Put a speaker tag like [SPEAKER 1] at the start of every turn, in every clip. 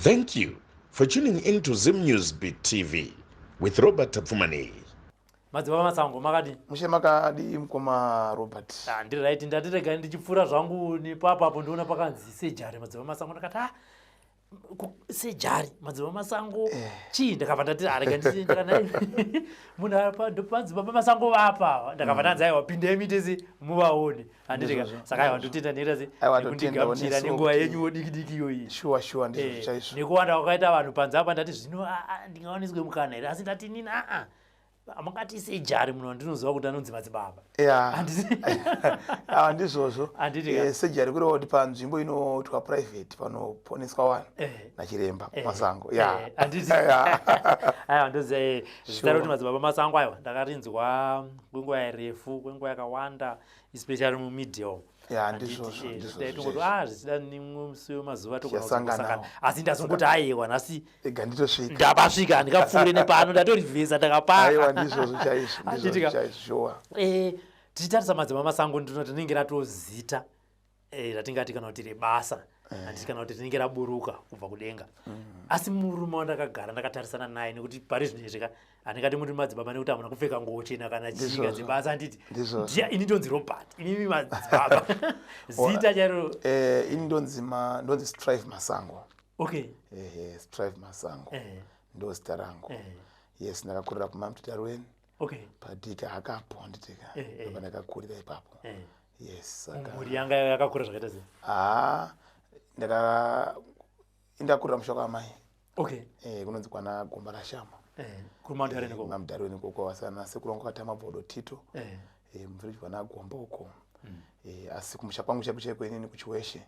[SPEAKER 1] Thank you for tuning in to Zim News Beat TV with Robert Tapfumani.
[SPEAKER 2] Madzibaba masango makadi
[SPEAKER 3] mushe makadi mukoma Robert
[SPEAKER 2] ndiri right ndatirega ndichipfura zvangu nepapapo ndiona pakanzi sejari madzibaba masango ndakati sejari madzibaba masango chii ndakabva ndati arega ndakanayi munhu apa madzibaba masango vapa ndakabva ndanzi aiwa pindai mitese muvaone handirega saka aiwa ndotenda nerase nekundigamuchira nenguva yenyu diki iyoyi
[SPEAKER 3] shuwa ndizvo chaizvo
[SPEAKER 2] nekuwanda kwakaita vanhu panze apa ndati zvino ndingaoneswe mukana here asi ndati nini amangati sejari munhu wandinoziva kuti anonzi madzibaba
[SPEAKER 3] ndizvozvo sejari kureva kuti panzvimbo inoitwa private panoponeswa vanhu nachiremba masango
[SPEAKER 2] aiwa ndoziva zita rekuti madzibaba masango aiwa ndakarinzwa kwenguva refu kwenguva yakawanda especially mumedia ndizvozvo zvisida nimwe musi wemazuva tokusangana asi ndazongoti aiwa nhasi ndapasvika handikapfuure nepano ndatorivhesa
[SPEAKER 3] ndakapaaizvozvo
[SPEAKER 2] tichitarisa madzibaba masango ndinoti rinenge ratozita ratingati kana kuti rebasa handiti kana kuti rinenge raburuka kubva kudenga asi murume wandakagara ndakatarisana naye nekuti pari zvinezvika handingati muri madzibaba nekuti hamuna kupfeka nguo chena kana chinga dzebasa handiti ini ndonzi Robert inimi madzibaba zita chairo
[SPEAKER 3] ini ndonzi Strive Masango.
[SPEAKER 2] Okay.
[SPEAKER 3] Strive Masango ndo zita rangu. Yes, ndakakurira kuMamtutarweni.
[SPEAKER 2] Okay.
[SPEAKER 3] Padika hakapo nditika ndakakurira ipapo. Yes, saka
[SPEAKER 2] muri yanga yakakura zvakaita sei?
[SPEAKER 3] Ndakurira mushoko wamai.
[SPEAKER 2] Okay.
[SPEAKER 3] Kunonzi kwana Gomba raShama.
[SPEAKER 2] KuMamtutarweni koko.
[SPEAKER 3] Mamtutarweni koko wasana sekuru wangu akatama Bhodo Tito. Mviri kwana Gomba uko. Asi kumusha kwangu chapcheko inini kuchiweshe.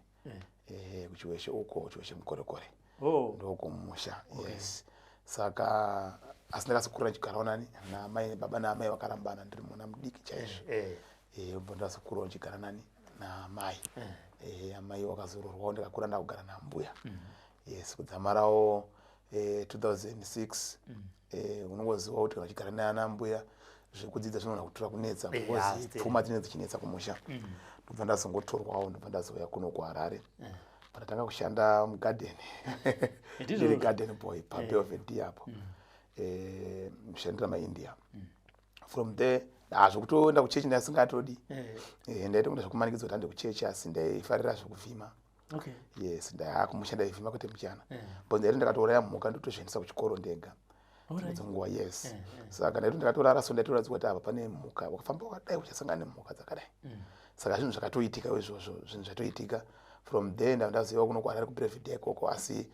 [SPEAKER 3] Kuchiweshe uko kuchiweshe mukorekore. Ndoko mumusha. Yes. Saka asi ndakasikura chigara nani na mai baba na mai vakarambana ndiri mwana mudiki chaizvo. Ndakasukura chigara nani na mai. Amai wakazororwa ndakakura ndakugara nambuya. Yes, kudzamarawo 2006 unongoziva kuti kana chigara naana mbuya zvekudzidza zvinogona kutora kunetsa because pfuma dzinenge dzichinetsa kumusha. Ndobva ndazongotorwawo ndobva ndazouya kuno kuHarare. Ndatanga kushanda mugarden. Ndiri garden boy paBelvedere apo. Mushandira maIndia. From there zvekutoenda kuchechi ndasingatodi. Ndaita kuti zvekumanikidzwa kuti ndande kuchechi asi ndaifarira zvekuvhima.
[SPEAKER 2] Okay.
[SPEAKER 3] Yes, ndakumushanda ivhima kuti mchana. Bonzeri ndakatoraya mhuka ndotozviendesa kuchikoro ndega. Nguva yes. Saka ndaito ndakatorara so ndaitoradzwa kuti apa pane mhuka wakafamba wakadai uchasangana nemhuka dzakadai. Saka zvinhu zvakatoitika izvozvo zvinhu zvatoitika. From there ndaziva kuno kuHarare kuBelvedere koko asi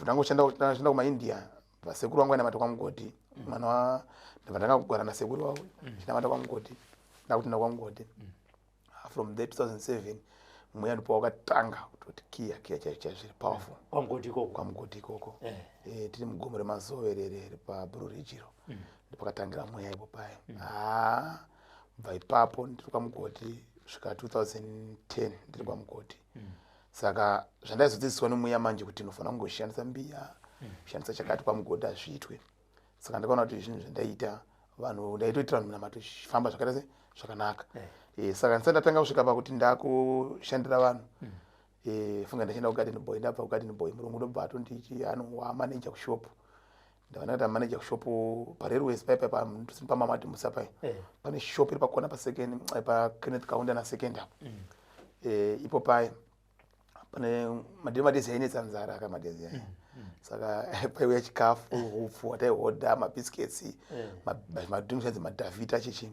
[SPEAKER 3] ndangoshanda kumaIndia. Vasekuru vangu vaina matakwa mugodi. Mwana wa ndanga kugara nasekuru wavo. China matakwa mugodi. Ndakuti ndakwamugodi. From there 2007 mweya ndipo wakatanga kuti kia zviri powerful kwamugodi koko tiri mugomo remazoverere paBlue Ridge ndipakatangira mweya ipo paya bva ipapo ndiri kwamugodi svika 2010 ndiri kwamugodi. Saka zvandaizodzidziswa nemweya manje kuti ndinofanira kungoshandisa mbiya kushandisa chakati kwamugodi hazviitwe. Saka ndakaona kuti zvinhu zvandaita vanhu ndaitoitira vanhu munamato chifamba zvakaita zvakanaka. Saka ndisati ndatanga kusvika pakuti ndakushandira vanhu. Funga ndachienda kugarden boy ndabva kugarden boy murungu ndobva atondichi wamanager kushop. Ndavana kuti manager kushop paRailways paipa pamamati musapai. Pane shop iri pakona pa Kenneth Kaunda na second apo. Ipo pai pane madhimadezi ainetsa nzara akamadezi aya. Saka paiuya chikafu upfu ataihoda mabiscuits madhungu madhavita chichi.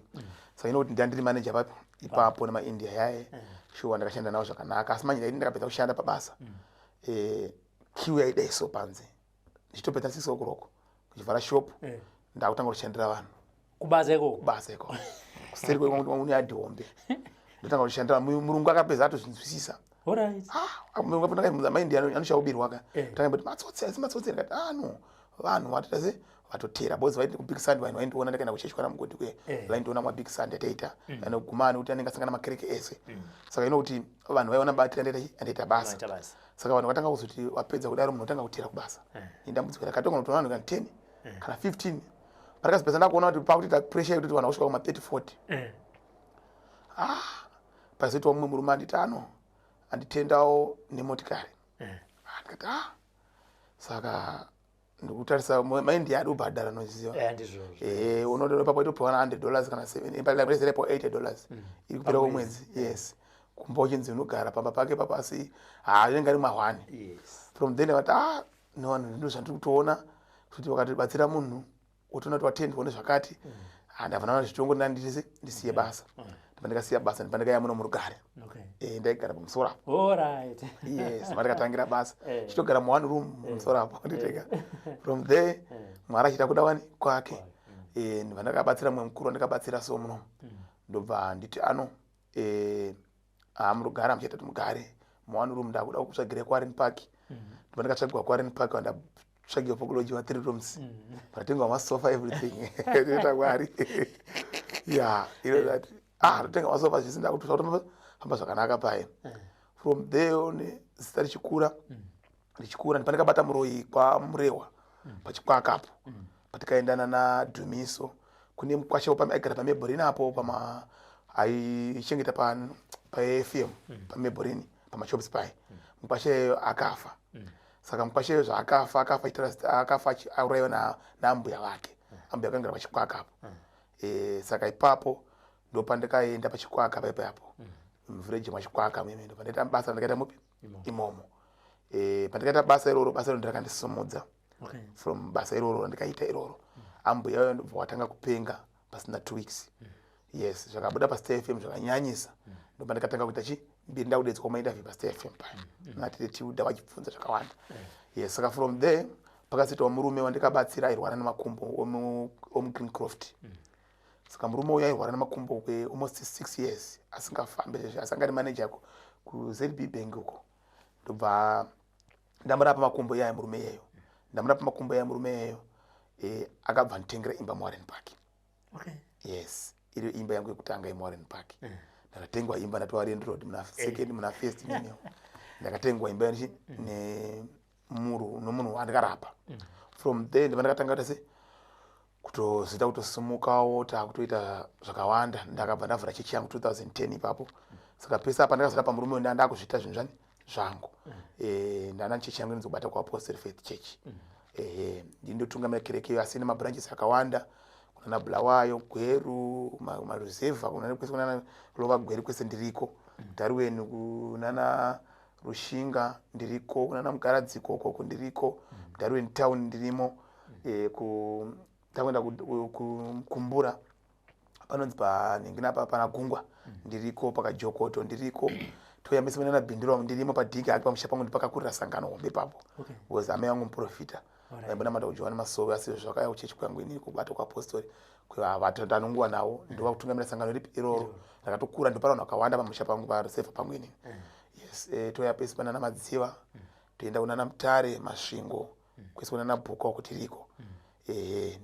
[SPEAKER 3] Saka inokuti ndandiri manager ipapo nemaIndia yaye shuwa ndakashanda nawo zvakanaka asi manje ndakapedza kushanda pabasa. Kiu yaidai so panze ndichitopedza 6 o'clock kuchivhara shop ndakutanga kushandira vanhu
[SPEAKER 2] kubasa
[SPEAKER 3] iko kuseri kwenguti une adhombe ndotanga kushandira murungu akapedza atozvinzwisisa.
[SPEAKER 2] Alright.
[SPEAKER 3] Murungu apondakaimudza maIndia anoshaubirwa ka tanga kuti matsotsi ndikati vanhu vatotase vatotera bozi vaiti kubig sand vanhu vaindiona ndakaenda kuchechi kana mugodi kuye vaindiona mabig sand ataita anogumana kuti anenge asangana makereke ese. Saka inokuti vanhu vaiona batira ndaita basa. Saka vanhu vakatanga kuzoti wapedza kudaro munhu otanga kutera kubasa. Ndambudziko rakatonga kuti vanhu kana 10 kana 15 parakazopedza ndakuona kuti pakuita pressure yekuti vanhu vasvika kuma 30 40. Pazoitwa mumwe murume anditi anditendawo nemotikari. Ndikati saka ndikutarisa maindi adi ubhadhara noziva
[SPEAKER 2] ndizvo
[SPEAKER 3] unotoona papo itopiwa $100 kana $7 $80 iri kupera kwemwedzi yes kumba uchinzi unogara pamba pake papasi rinenge ari mahwani from then vati no ndo zvandiri kutoona kuti wakatibatsira munhu utoona kuti watendione zvakati handavana zvitongo ndisiye basa ndikasiya basa ndipandikaya muno murugare ndaigara pamusoro apo yes mandikatangira basa chitogara mu1 room mumusoro apo nditeka from there mwari achiita kuda wani kwake ndikandakabatsira mumwe mukuru ndikabatsira so muno ndobva nditi murugare amuchaita kuti mugare mu1 room ndakuda kutsvagira kuwarren park ndipandikatsvagirwa kuwarren park wandatsvagiwa pokulojiwa 3 rooms patengwa masofa everything ndinoita kwari that totenga masofa zvisinda kuti famba zvakanaka paye from there zita richikura ndipandikabata muroyi kwamurewa pachikwakapo patikaendana nadhumiso kune mukwasha aigara pamebhorini apo aichengeta pafm pamebhorini pamashops pai mukwasha iyoyo akafa saka mukwasha iyoyo akafa aurayiwa naambuya vake ambuya akangara pachikwakapo saka ipapo ndopandikaenda pachikwaka ipapo muvhireji mwachikwaka mimi ndopandikaita basa ndikaita mupi imomo pandikaita basa iroro ndirakandisomodza from basa iroro randikaita iroro ambuya iyoyo ndobva watanga kupenga pasina 2 weeks yes zvakabuda pastar fm zvakanyanyisa ndopandikatanga kuita mbiri ndaudedzwa kumainterview pastar fm paya natitiuda vachibvunza zvakawanda yes saka from there pakasitawo murume wandikabatsira airwara nemakumbo omugreencroft saka murume uyu airwara nemakumbo almost 6 years asingafambe asanga ari manager kuZB Bank uko ndobva ndamurapa makumbo iyayo murume iyeyo akabva nditengera imba muWarren Park yes iri imba yangu yekutanga muWarren Park ndakatengwa imba ndati Warren Road muna second muna first nini ndakatengwa imba nomunhu wandikarapa from there ndakatanga kuti kutozita kutosimukawo takutoita zvakawanda ndakabva ndavhura chechi yangu 2010 ipapo saka pesa apa ndakazota pamurume uyu ndakuzviita zvinhu zvangu ndana chechi yangu inozobata kuApostle Faith Church ndindotungamira kereke iyo asina mabranches akawanda kuna Bulawayo Gweru maruzevha kuna Lova Gweri kwese ndiriko Darweni kunana Rushinga ndiriko kunana Mugaradziko koko ndiriko Darweni town ndirimo takwenda kumbura panonzi paningina pana Gungwa ndiriko pakajokoto ndiriko toyambisa mwana bindiro ndirimo padhiki ake pamusha pangu ndipakakurira sangano hombe papo because ame yangu muprofita ndabona mata kujowana masowe asi zvakaya uchechi kwangu ini kubata kwaApostle kwa vatatu anongwa nawo ndova kutungamira sangano ripi iroro ndakatokura ndopara wakawanda pamusha pangu paresefa pangu ini yes toyapesa pana namadziva toenda kuna Mutare Masvingo kwese kuna Bhuka kuti riko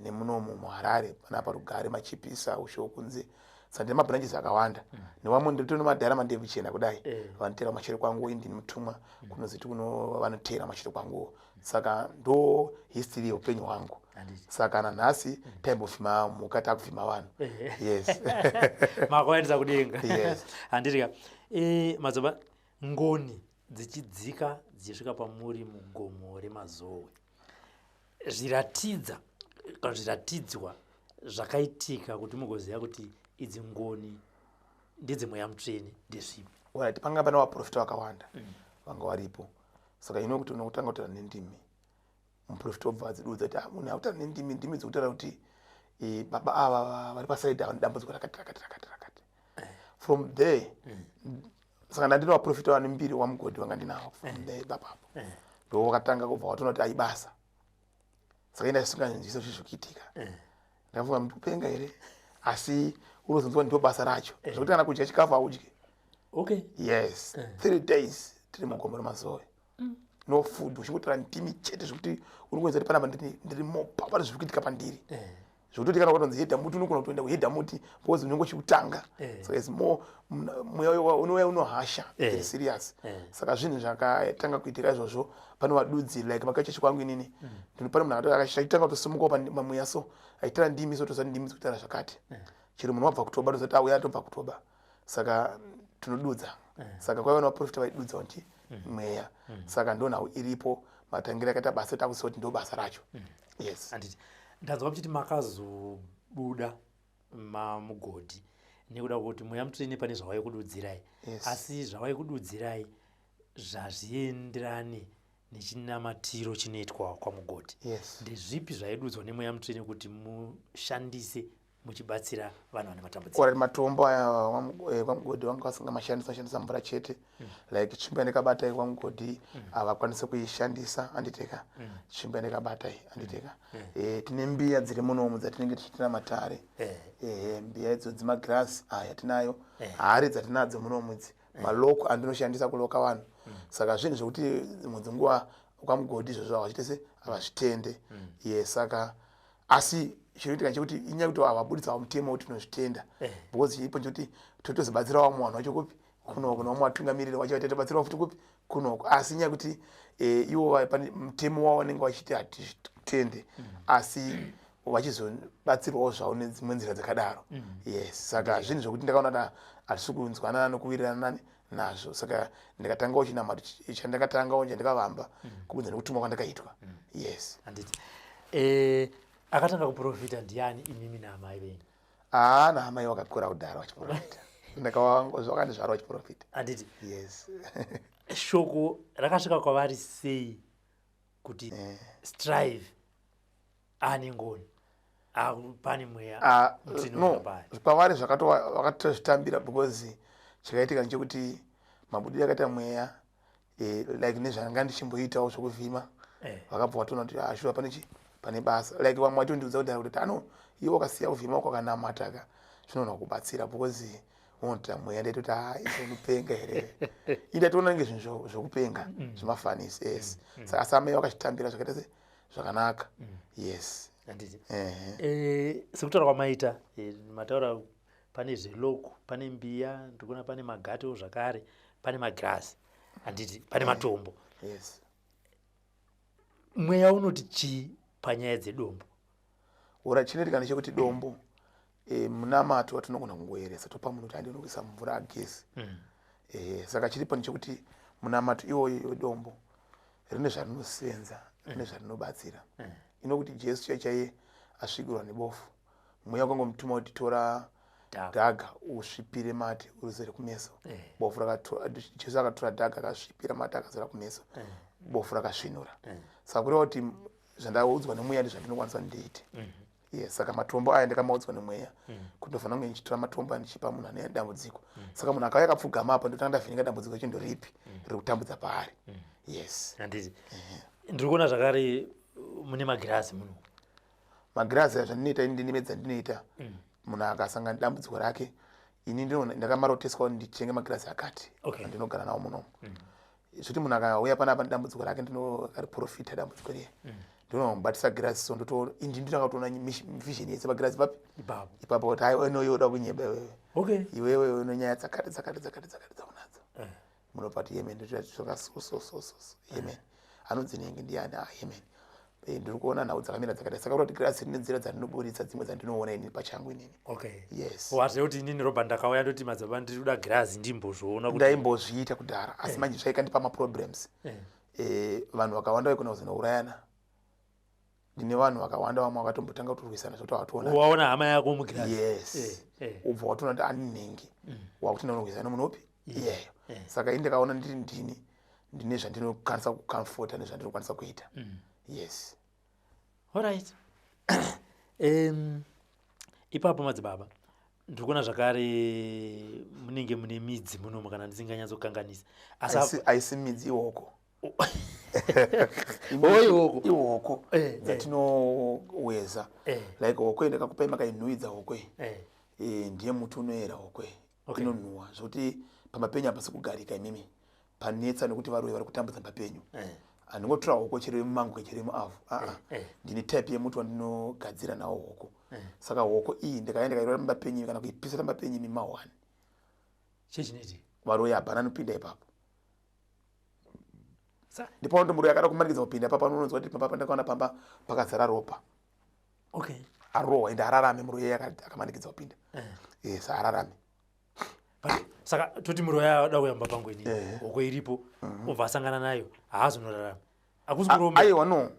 [SPEAKER 3] nemunomu muHarare panapa Rugare Machipisa usho kunze sande mabranches akawanda newamwe nditono madhara mandevichena kudai vanotera mashure kwangu indini mutumwa kunoziti kuno vanotera mashure kwangu saka ndo history upenyu hwangu saka nanhasi taimbofima mukati akufima vanhu yes
[SPEAKER 2] makaendesa kudenga
[SPEAKER 3] yes
[SPEAKER 2] handirika madzoba ngoni dzichidzika dzisvika pamuri mugomo remazowe zviratidzwa zvakaitika kuti mugoziva kuti idzi ngoni ndedzimwe yamutsveni ndezvipi
[SPEAKER 3] right panga pana vaprofita vakawanda vanga varipo saka kuti unotanga kutaura nendimi muprofita obva adzidudza kuti munhu akutaura nendimi ndimi dzokutaura kuti baba ava vari pasaidi ava nedambudziko rakati from there saka ndandina vaprofita vane mbiri wamugodhi vanga ndinavo from there ipapapo ndo wakatanga kubva watoona kuti aibasa saka indasinganzviso zvizokuitika ndafunga kuti upenga here asi unozonzwa ndo basa racho zvokuti kana kudya chikafu haudyi yes 3 days tiri mugomo remazowe no food uchingotora ndimi chete zvokuti unongoenza kuti panapa ndiri mopa pane zviri kuitika pandiri zvokuti kana kwatonzi hedha muti unogona kutoenda kuhedha muti because unenge uchiutanga saka is more mweya unouya unohasha very serious saka zvinhu zvakatanga kuitika izvozvo pane vadudzi like makachechi kwangu inini ndinopane munhu akatanga kutosimukawo pamweya so aitira ndimi so toziva ndimi dzokutaura zvakati chero munhu wabva kutoba tozoti auya atobva kutoba saka tinodudza saka kwaiva navaprofita vaidudza kuti mweya saka ndo nhau iripo matangiro akaita basa takuziva kuti ndo basa racho. Yes.
[SPEAKER 2] Handiti ndanzwa muchiti makazobuda mugodhi nekuda kuti mweya mutsvene pane zvavaikududzirai.
[SPEAKER 3] Yes.
[SPEAKER 2] Asi zvavaikududzirai zvazvienderane nechinamatiro chinoitwa kwamugodhi.
[SPEAKER 3] Yes.
[SPEAKER 2] Ndezvipi zvaidudzwa nemweya mutsvene kuti mushandise muchibatsira vanhu vane matambudziko?
[SPEAKER 3] Ora matombo aya kwamugodhi vanga vasingamashandisa mvura chete. Like tsvimbo yandakabatai kwamugodhi havakwanise kuishandisa handiteka. Tsvimbo yandakabatai handiteka. Tine mbiya dziri munomu dzatinenge tichiitira matare. Mbiya idzodzi magirasi aya tinayo. Hari dzatinadzo munomu idzi. Maloko andinoshandisa kuloka vanhu. Saka zvinhu zvokuti dzimwe dzenguva kwamugodhi izvozvo havachitese havazvitende. Saka asi chinoitika chekuti inyaya kuti havabudisa mutemo kuti tinozvitenda. Because ipo nchekuti totozobatsira vamwe vanhu vacho kupi kunoko nevamwe vatungamiriri vacho vatatobatsirawo futi kupi kunoko. Asi inyaya kuti ivo pane mutemo wavo vanenge vachiti hatitende asi vachizobatsirwawo zvavo nedzimwe nzira dzakadaro. Yes. Saka zvinhu zvokuti ndakaona kuti hatisi kunzwanana nokuwirirana nazvo. Saka ndikatangawo chinamato chandakatangawo chandakavamba kubudza nekutumwa kwandakaitwa. Yes.
[SPEAKER 2] Handiti akatanga kuprofita ndiani imimi naamai venyu?
[SPEAKER 3] Naamai vakakura kudhara vachiprofita. Ndakavangozvakandizvara vachiprofita.
[SPEAKER 2] Handiti
[SPEAKER 3] Yes.
[SPEAKER 2] shoko rakasvika kwavari sei kuti strive ane ngoni pane mweya
[SPEAKER 3] kwavari vakatozvitambira because chakaitika ndechekuti mabudiro akaita mweya like nezvanga ndichimboitawo zvokuvhima vakabva vatoona kuti ashura pane basa like vamwe vatondiudza kudhara kuti iwo wakasiya kuvhima kwakanamata zvinoona kubatsira because unotira mweya ndaitoti unopenga here indatoona nge zvinhu zvokupenga zvemafanisi. Yes. Saka asi amai vakachitambira zvakaita zvakanaka. Yes.
[SPEAKER 2] Handiti sekutaura kwamaita mataura pane zveloku pane mbiya ndikuona pane magato zvakare pane magirasi handiti pane matombo.
[SPEAKER 3] Yes.
[SPEAKER 2] Mweya unoti chii panyaya dzedombo?
[SPEAKER 3] Ora chinoitika ndechekuti dombo munamato watinogona kungoeresa topa munhu kuti andinokuisa mvura agesi. Saka chiripo ndechekuti munamato iwoyo dombo rine zvarinosenza rine zvarinobatsira. Inokuti Jesu chaiye asvigirwa nebofu mweya wakangomutuma kuti tora dhaga usvipire mate uzere kumeso. Bofu Jesu akatora dhaga akasvipira mate akazera kumeso. Bofu rakasvinura. Saka kureva kuti zvandaudzwa nemweya ndizvandinokwanisa ndiite. Yes. Saka matombo aya ndakamaudzwa nemweya kuti ndofanira kunge ndichitora matombo ndichipa munhu ane dambudziko. Saka munhu akauya akapfugama apa ndotanga ndavheneka dambudziko racho ndoripi riri kutambudza paari. Yes.
[SPEAKER 2] Handiti ndiri kuona zvakare mune magirazi muno.
[SPEAKER 3] Magirazi zvandinoita ini ndinime dzandinoita munhu akasangana nedambudziko rake ini ndakamaroteswa kuti nditenge magirazi akati andinogara nawo munomu. Zvoti munhu akauya panapa nedambudziko rake ndinokariprofita dambudziko riye ndinomubatisa girazi so inji ndinakatoona vision yese magirazi papi ipapo kuti hai inoyoda kunyeba iwewe unonyaya dzakati dzaunadzo munopati yemen yemen anonzi nenge ndiani yemen ndiri kuona nhau dzakamira dzakadai saka kuti girazi rine nzira dzandinoburitsa dzimwe dzandinoona inini pachangu inini. Yes.
[SPEAKER 2] Wati kuti inini Robert ndakauya ndoti madzaba ndiri kuda girazi ndimbozviona kuti
[SPEAKER 3] ndaimbozviita kudhara asi manje zvaikandipa maproblems. Vanhu vakawanda vaikona kuzinourayana. Ndine vanhu vakawanda vamwe vakatombotanga kutorwisana zvokuti watoona
[SPEAKER 2] waona hama yako mugirazi.
[SPEAKER 3] Yes. Ubva watoona kuti ani nhengi wakuti ndinokurwisana nomunhu upi iyeyo. Saka ini ndakaona ndiri ndine zvandinokwanisa kucomforta nezvandinokwanisa kuita. Yes.
[SPEAKER 2] Alright. Ipapo madzibaba ndiri kuona zvakare munenge mune midzi munomu kana ndisinganyatsokanganisa
[SPEAKER 3] aisi midzi iwoko iwoko dzatinoweza like hokwe ndakakupai makainhuhidza hokwe ndiye muti unoera hokwe inonhuhwa zvokuti pamapenyu hapasi kugarika imimi panetsa nekuti varoyi vari kutambudza papenyu handingotora hoko chero yemumango chero yemuavhu ndine type yemuti wandinogadzira nawo hoko. Saka hoko iyi ndikaenda ndikairora mapenyu kana kuipisa mapenyu mima1
[SPEAKER 2] chechineti
[SPEAKER 3] varoyi hapana nopinda ipapo. Ndipo ndo muroyi akada kumanikidza kupinda papa unonzwa kuti papa ndakaona pamba pakazara ropa. Arohwa ende ararame muroyi akamanikidza kupinda. Yes, ararame.
[SPEAKER 2] Saka toti muroyi ada kuyamba pangu inini hoko iripo obva asangana nayo haazonorarama. akusi kuromba
[SPEAKER 3] aiwa no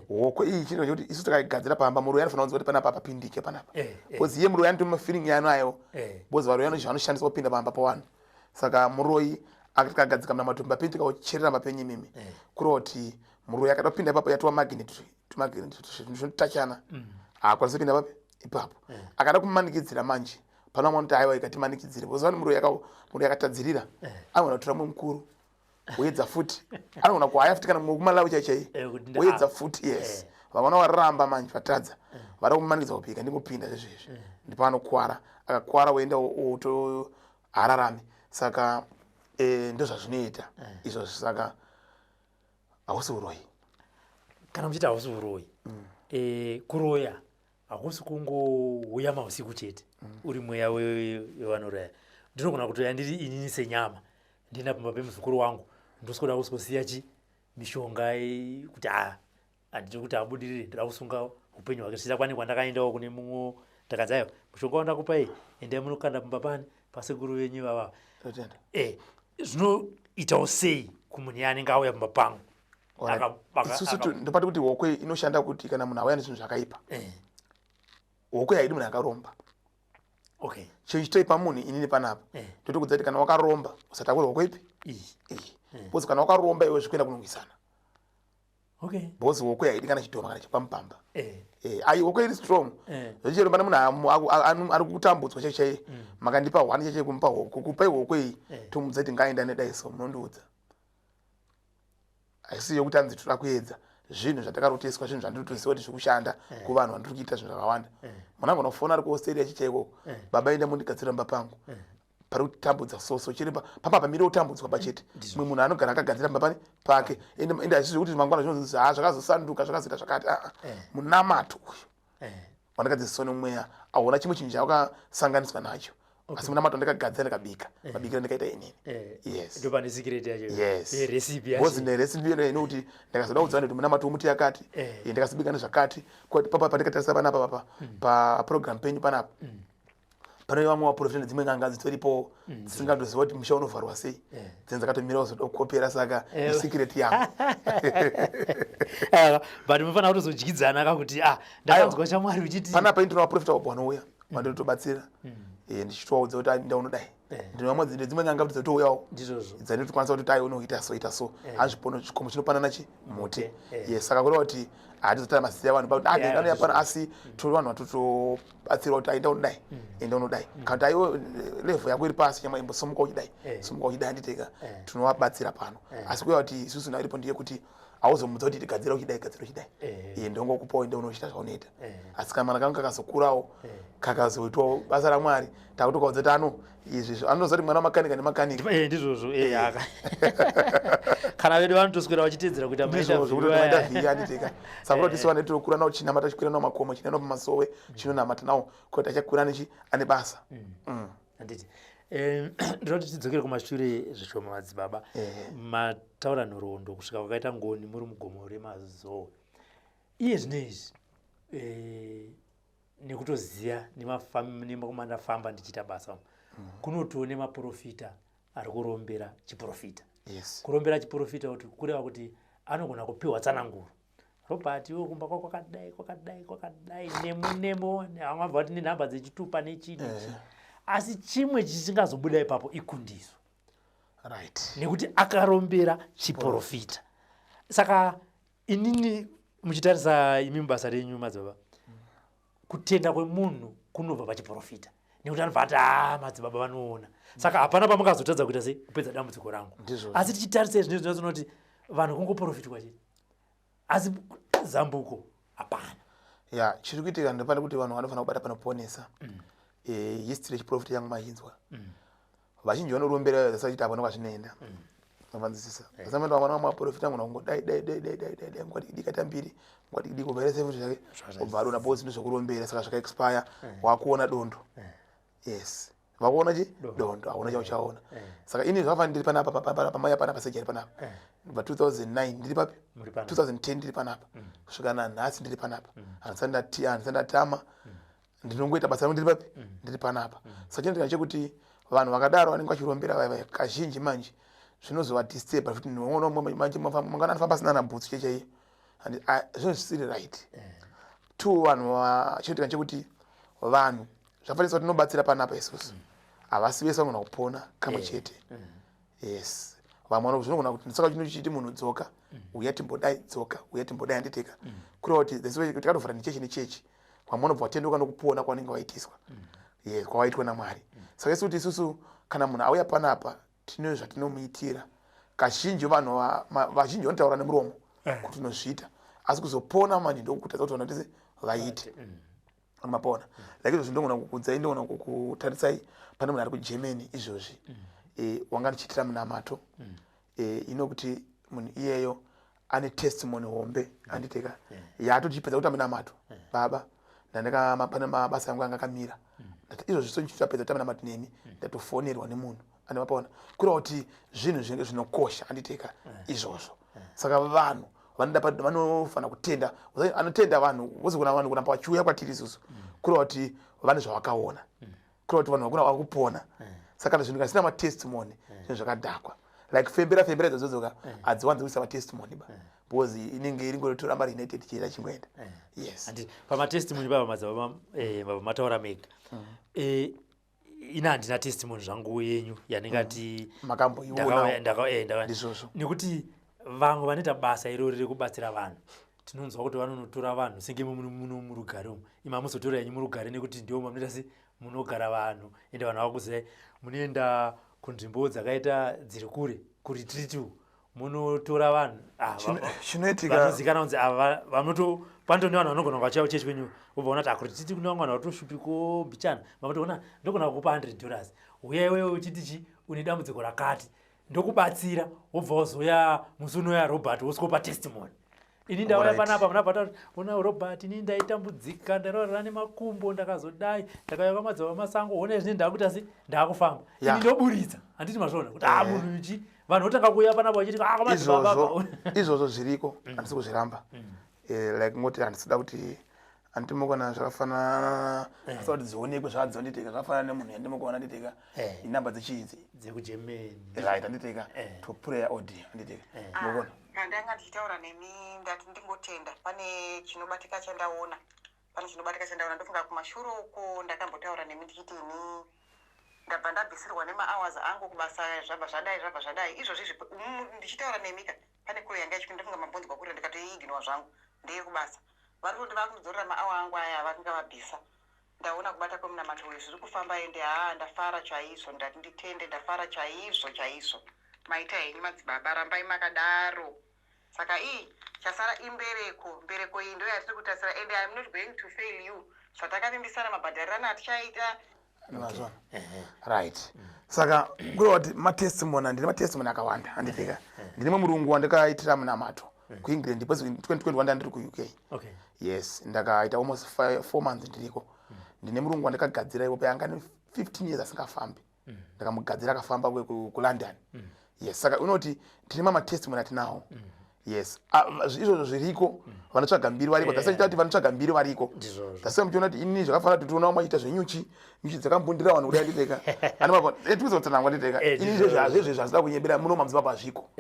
[SPEAKER 3] hokwe iyi chino chekuti isu takaigadzira pamba muroyi anofanira kunzi kuti panapa papindike panapa bcause iye muroyi anoti mafiling yano ayo bcause varoyi vanoshandiswa kupinda pamba pawanhu saka muroyi akagadzika muna matumba penyu tikacherera mapenyu imimi kureva kuti muroyi akatopinda ipapo yatova magnet zvinotachana haakwanisi kupinda papi ipapo akada kumanikidzira manje pana mwana kuti aiwa ikatimanikidzire bcause vani muroyi akatadzirira anogona kutora mumwe mukuru woedza futi anogona kuhaya futi kana kumalawi chaichai woedza futi yes vakaona waramba manje vatadza vada kumanikidza kupika ndingopinda zvezvezvi ndipo anokwara akakwara woenda oto hararame saka ndozvazvinoita izvo saka hausi uroyi
[SPEAKER 2] kana muchiti hausi uroyi kuroya hakusi kungouya mausiku chete uri mweya wevanouraya ndinogona kutoya ndiri inini senyama ndienda pamba pemuzukuru wangu ndosikoda kusosiya mishonga kuti handiti kuti abudirire ndoda kusunga upenyu hwake zvichakwane kwandakaendawo kune mumwe ndakadzi aiwa mushonga wandakupai endai munokanda pamba pani pasekuru venyu vava zvinoitawo sei kumunhu yanenge auya pamba pangu
[SPEAKER 3] isusu ndopati kuti hokwe inoshanda kuti kana munhu auya nezvinhu zvakaipa hokwe haidi munhu akaromba chinhu chitoipa munhu inini panapa ndotokudza kuti kana wakaromba usatakura hokwe ipi bcause kana wakaromba iwe zvikuenda kunonwisana bcause hokwe haidi kana chidhoma kana chipamupamba ai hokwe iri strong zvichiromba nemunhu ari kutambudzwa chaichai makandipa hwani chaichai kumupa hokwe kupai hokwe iyi tomudza kuti ngaenda nedaiso munondiudza haisi yokuti anzi toda kuedza zvinhu zvatakaroteswa zvinhu zvandinotoziva kuti zvikushanda kuvanhu vandiri kuita zvinhu zvakawanda mwana angu anofona ari kuosteri achichaiko baba enda mundigadzira mba pangu pari kutambudza soso chiri pamba pamire kutambudzwa pachete mumwe munhu anogara akagadzira mba pani pake ende hazvizi kuti mangwana zvinonzi zvakazosanduka zvakazoita zvakati munamato uyu wandakadzisiswa nemweya auna chimwe chinhu chawakasanganiswa nacho asi munamato ndakagadzira ndikabika mabikiro ndikaita inini
[SPEAKER 2] ndopane secret yacho
[SPEAKER 3] recipe yacho nerecipe yona inokuti ndakazoda kudzana kuti munamato womuti yakati ndakazibika nezvakati kuti papa pandikatarisa panapa papa paprogram penyu panapa pane vamwe vaprofita nedzimwe nganga dzitoripo dzisingandoziva kuti musha unovharwa sei dzenza katomirawo zodokopera saka secret yangu
[SPEAKER 2] but mufanira kutozodyidzana kakuti ndakanzwa chamwari uchiti
[SPEAKER 3] panapa indino vaprofita wabva wanouya vandotobatsira ndichitovaudza kuti ndaunodai ndine vamwe dzimwe nganga kuti dzotouyawo dzanotokwanisa kuti tai unoita so ita so hazvipono chikomo chinopanana chimuti saka kureva kuti hatizotara mazita avanhu pakuti ndanoya pano asi tori vanhu vatotobatsirwa kuti ndaunodai ndaunodai kana kuti aiwo level yako iri pasi chama imbosomuka uchidai somuka uchidai handiteka tinovabatsira pano asi kuya kuti isusu nairipo ndiye kuti hauzomudza kuti tigadzira uchidai gadzira uchidai ndongokupawo ende unochita zvaunoita asi kana mwana kangu kakazokurawo kakazoitwawo basa ramwari takutokaudza kuti ano izvi anoziva kuti mwana wamakanika nemakanika
[SPEAKER 2] ndizvozvo kana vedu vanotoswera vachiteedzera kuita
[SPEAKER 3] maindavhiya handiteka saka kuti tisu vane tinokura nawo chinamata chikwira nawo makomo chinaenda nawo pamasowe chinonamata nawo kuti achakura nechi ane basa
[SPEAKER 2] handiti ndinoti tidzokere kumashure zvishoma madzibaba mataura nhoroondo kusvika kwakaita ngoni muri mugomo remazowe iye zvinezvi nekutoziya nekumandafamba ndichiita basa kunotoo nemaprofita ari kurombera chiprofita kurombera chiprofita kuti kureva kuti anogona kupiwa tsananguro robert iwe kumba kwakadai kwakadai kwakadai nemo amabva kuti nenhamba dzechitupa nechini asi chimwe chisingazobuda ipapo ikundiso nekuti akarombera chiprofita saka inini muchitarisa imi mubasa renyu madzibaba kutenda kwemunhu kunobva pachiprofita nekuti anobva ati madzibaba vanoona saka hapana pamungazotadza kuita sei kupedza dambudziko rangu asi tichitarisa zvinezvi zvinozona kuti vanhu kungoprofitwa chete asi zambuko hapana
[SPEAKER 3] chiri kuitika ndopanda kuti vanhu vanofanira kubata panoponesa history yechiprofita yangu machinzwa vazhinji vanorombera zasachiti hapana kwazvinoenda avanzisisa asamenda vana vamaprofita angu nangodai ngwati dikata mbiri ngwati diko vere 7 zvake obva adona bozi ndozvokurombera saka zvakaexpire wakuona dondo vakuona chi dondo hauna chauchaona saka ini zvakafanira ndiri panapa pamaya panapa sejari panapa kubva 2009 ndiri papi 2010 ndiri panapa kusvika nanhasi ndiri panapa handisandatama ndinongoita basa rangu ndiri papi ndiri panapa saka chinoitika chekuti vanhu vakadaro vanenge vachirombera kazhinji manje zvinozovadisturba futi mangana anofamba asina nabhutsu chechei and zvinhu zvisiri right. Two, vanhu chiitika chekuti vanhu zvafanisa kuti tinobatsira panapa isusu havasi vese vanogona kupona kamwe chete. Yes, vamwe zvinogona kuti saka chinochiti munhu dzoka uya timbodai dzoka uya timbodai handiteka kureva kuti tikatovhura nechechi nechechi vamwe vanobva vatenduka nokupona kwavanenge vaitiswa kwavaitwa naMwari. Saka isi kuti isusu kana munhu auya panapa tine zvatinomuitira. Kazhinji vanhu vazhinji vanotaura nemuromo kuti tinozviita asi kuzopona manje ndokutadza kuti vanhu tese vaite mapona. Like izvozvi ndogona kukudzai ndogona kukutarisai pane munhu ari kuGermany izvozvi wanga ndichiitira munamato inokuti munhu iyeyo ane testimony hombe handiteka yatochipedza kuita munamato baba pane mabasa yangu anga akamira izvozvi sochitapedza kuita munamato nemi ndatofonerwa nemunhu ane mapona kureva kuti zvinhu zvinenge zvinokosha handiteka izvozvo. Saka vanhu vanofana kutenda anotenda vanhu wozogona vanhu kuramba vachiuya kwatiri isusu kureva kuti vane zvavakaona kureva kuti vanhu vakuna vakupona. Saka zvinhu kasina matestimony zvinhu zvakadhakwa like fembera idzodzoka hadziwanzi kuisa matestimony because inenge iringotoramba reunited chienda chimwenda. Yes,
[SPEAKER 2] pamatestimony baba mataura mega ina handina testimony zvangu yenyu yaningati
[SPEAKER 3] makamboiona
[SPEAKER 2] nekuti vamwe vanoita basa iroro rekubatsira vanhu tinonzwa kuti vanonotora vanhu senge muno murugare umu ima muzotora yenyu murugare nekuti ndiwo mamunoita se munogara vanhu ende vanhu vakuzai munoenda kunzvimbo dzakaita dziri kure kuritiritu munotora vanhu vanozikana kunzi panotoni vanhu vanogona kwachavo chechi kwenyu ubva unati akurititi kune vamwe vanhu vatoshupiko bichana mamotoona ndogona kukupa $100 uya iwewe uchitichi une dambudziko rakati ndokubatsira wobva wazoya musi unoya Robert wosikopa testimony. Ini ndauya panapa munabva una Robert ini ndaitambudzika ndarorana nemakumbo ndakazodai ndakauya kwaMadzibaba Masango one zvine ndakuita asi ndakufamba ini ndoburitsa handiti mazvona kuti munhu ichi vanhu votanga kuuya panapa vachiti kwaMadzibaba
[SPEAKER 3] izvozvo zviriko handisi kuzviramba like ngoti handisida kuti andimukona zvakafanana asi kuti dzionekwe zvadzo nditeka zvakafanana nemunhu yandimukona nditeka inamba dzechidzi
[SPEAKER 2] dzekuGermany
[SPEAKER 3] right handiteka to prayer audio handiteka mukona
[SPEAKER 4] ndanga ndichitaura nemi ndati ndingotenda pane chinobatika chandaona ndofunga kumashure uko ndakambotaura nemi ndichitini ndabva ndabvisirwa nema-hours angu kubasa zvabva zvadai izvozvi ndichitaura nemika pane kuro yanga ichipinda ndafunga mabhonzi kwakuri ndikatoiginwa zvangu ndeye kubasa vari kuti vakundidzorera ma-hour angu aya vakunga vabvisa ndaona kubata kwemunamato uyu zviri kufamba ende ndafara chaizvo ndati nditende ndafara chaizvo maita henyu madzibaba rambai makadaro. Saka chasara mbereko iyi ndo yatiri kutasira ende I'm not going to fail you zvatakavimbisana mabhadharirana atichaita
[SPEAKER 3] mazvona right. Saka kureva kuti matestimony ndine matestimony akawanda handiteka ndine murungu wandakaitira munamato kuEngland because 2021 ndandiri kuUK. Yes, ndakaita almost 4 months ndiriko ndine murungu wandakagadzira ipo yanga 15 years asingafambi ndakamugadzira akafamba kuLondon. Yes, saka unoti tine matestimony atinawo. Yes, izvozvo zviriko vanotsvaga mbiri variko tasaita kuti vanotsvaga mbiri variko tasema muchiona kuti ini zvakafanana kuti tiona maita zvenyuchi dzakambundira vanhu kudai nditeka anotizotsanangwa nditeka ini izvezvo zvazida kunyebera muno madzibaba zviko.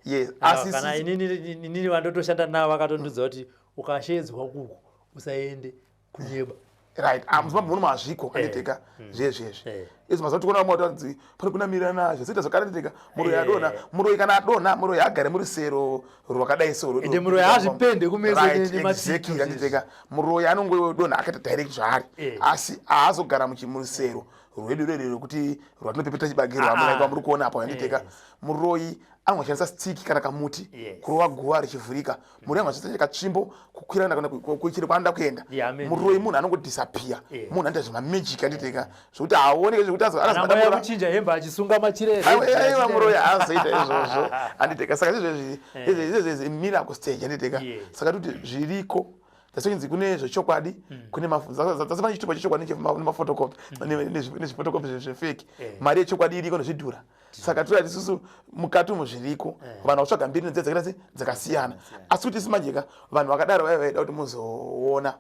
[SPEAKER 3] Yes, asi
[SPEAKER 2] kana inini vandotoshanda navo vakatondudza kuti ukashedzwa kuku usaende kunyeba
[SPEAKER 3] right madzibaba muno mazviko handiteka zvezvezvi izvo mazuva tikuona mautaudzi pane kunamira nazvo zvoita zvakanditeka muroyi adonha muroyi kana adonha muroyi agare muri sero rwakadai soro
[SPEAKER 2] ende muroyi hazvipende kumeso
[SPEAKER 3] exactly handiteka muroyi anongodonha akaita direct zvaari asi haazogara muri sero rwedu rwere rwekuti rwatinopepeta chibagiro amunaika muri kuona apo handiteka muroyi anogoshandisa stiki kana kamuti kurova guva richivhurika muroyi anogoshandisa katsvimbo kukwira kuchiri kwaanoda kuenda muroyi munhu anongodisappear munhu anoita zvemamagic handiteka zvokuti haaoneke zvekuti
[SPEAKER 2] azokuchinja hembe achisunga
[SPEAKER 3] machiraiwa muroyi haazoita izvozvo handiteka saka izvezvi miracle stage handiteka saka kuti zviriko tasonzi kune zvechokwadi kune dzasema chitupa chechokwadi nemafotokopi nezvifotokopi zvefeki mari yechokwadi iriko nezvidhura saka tirati isusu mukati umo zviriko vanhu vatsvaga mbiri nedzedzakira dzakasiyana asi kuti isi majeka vanhu vakadaro vaida kuti muzoona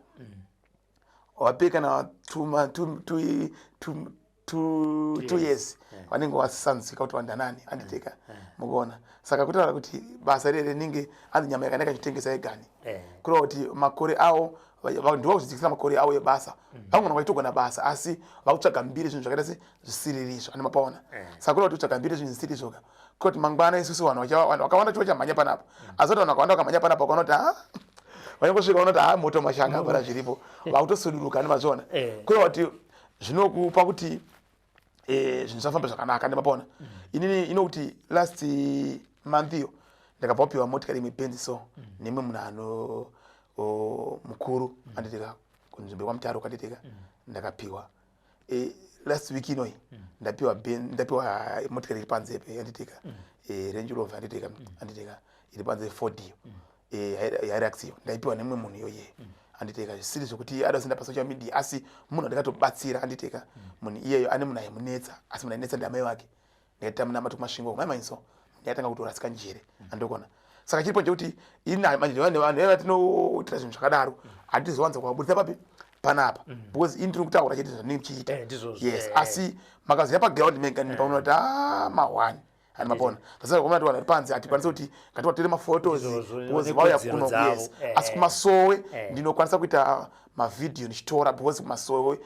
[SPEAKER 3] wapei kana 2 years vanenge vasanzika kuti vandanani handiteka mukuona saka kutaura kuti basa rere rinenge anzi nyama yakanaka chitengesa yegani kureva kuti makore awo ndiva kudzidzikisa makore awo ebasa vamwe vaitogona basa asi vakutsvaga mbiri zvinhu zvakaita sezvisiririzvo ane mapaona saka kureva kuti utsvaga mbiri zvinhu zvisiririzvoka kuti mangwana isusu vanhu vakawanda chivo chamhanya panapa asi kuti vanhu vakawanda vakamhanya panapa vakaona kuti vanyangosvika vaona kuti moto mashanga apara zviripo vakutosuduruka nemazviona kureva kuti zvinokupa kuti zvinhu zvafamba zvakanaka ndemapaona inini inokuti last month iyo ndakabva kupiwa motikari imwe benzi so nemwe munhu mukuru anditika kunzvimbo kwamutaro kanditeka ndakapiwa last week inoi ndapiwa motikari iri panze pe yanditika Range Rover anditeka iri panze Ford Hilux iyo ndaipiwa nemwe munhu iyoye anditeka zvisiri zvokuti adasenda pasocial media asi munhu andikatobatsira anditeka munhu iyeyo ane munhu aimunetsa asi munhu ainetsa ndamai vake ndaita munamati kumasvingo maimainso ndayatanga kutorasika njere andokona saka chiripo chekuti vatinoitira zvinhu zvakadaro hatizowanza kuvaburitsa papi panapa because ini tiri kutaura chete zvanenge chiita yes asi makazoya paground mengani paona kuti mahwani ani mapona tasaka kuona kuti vanhu vari panze hatikwanisa kuti ngativatore maphotos because vauya kuno yes asi kumasowe ndinokwanisa kuita mavhidhiyo ndichitora because kumasowe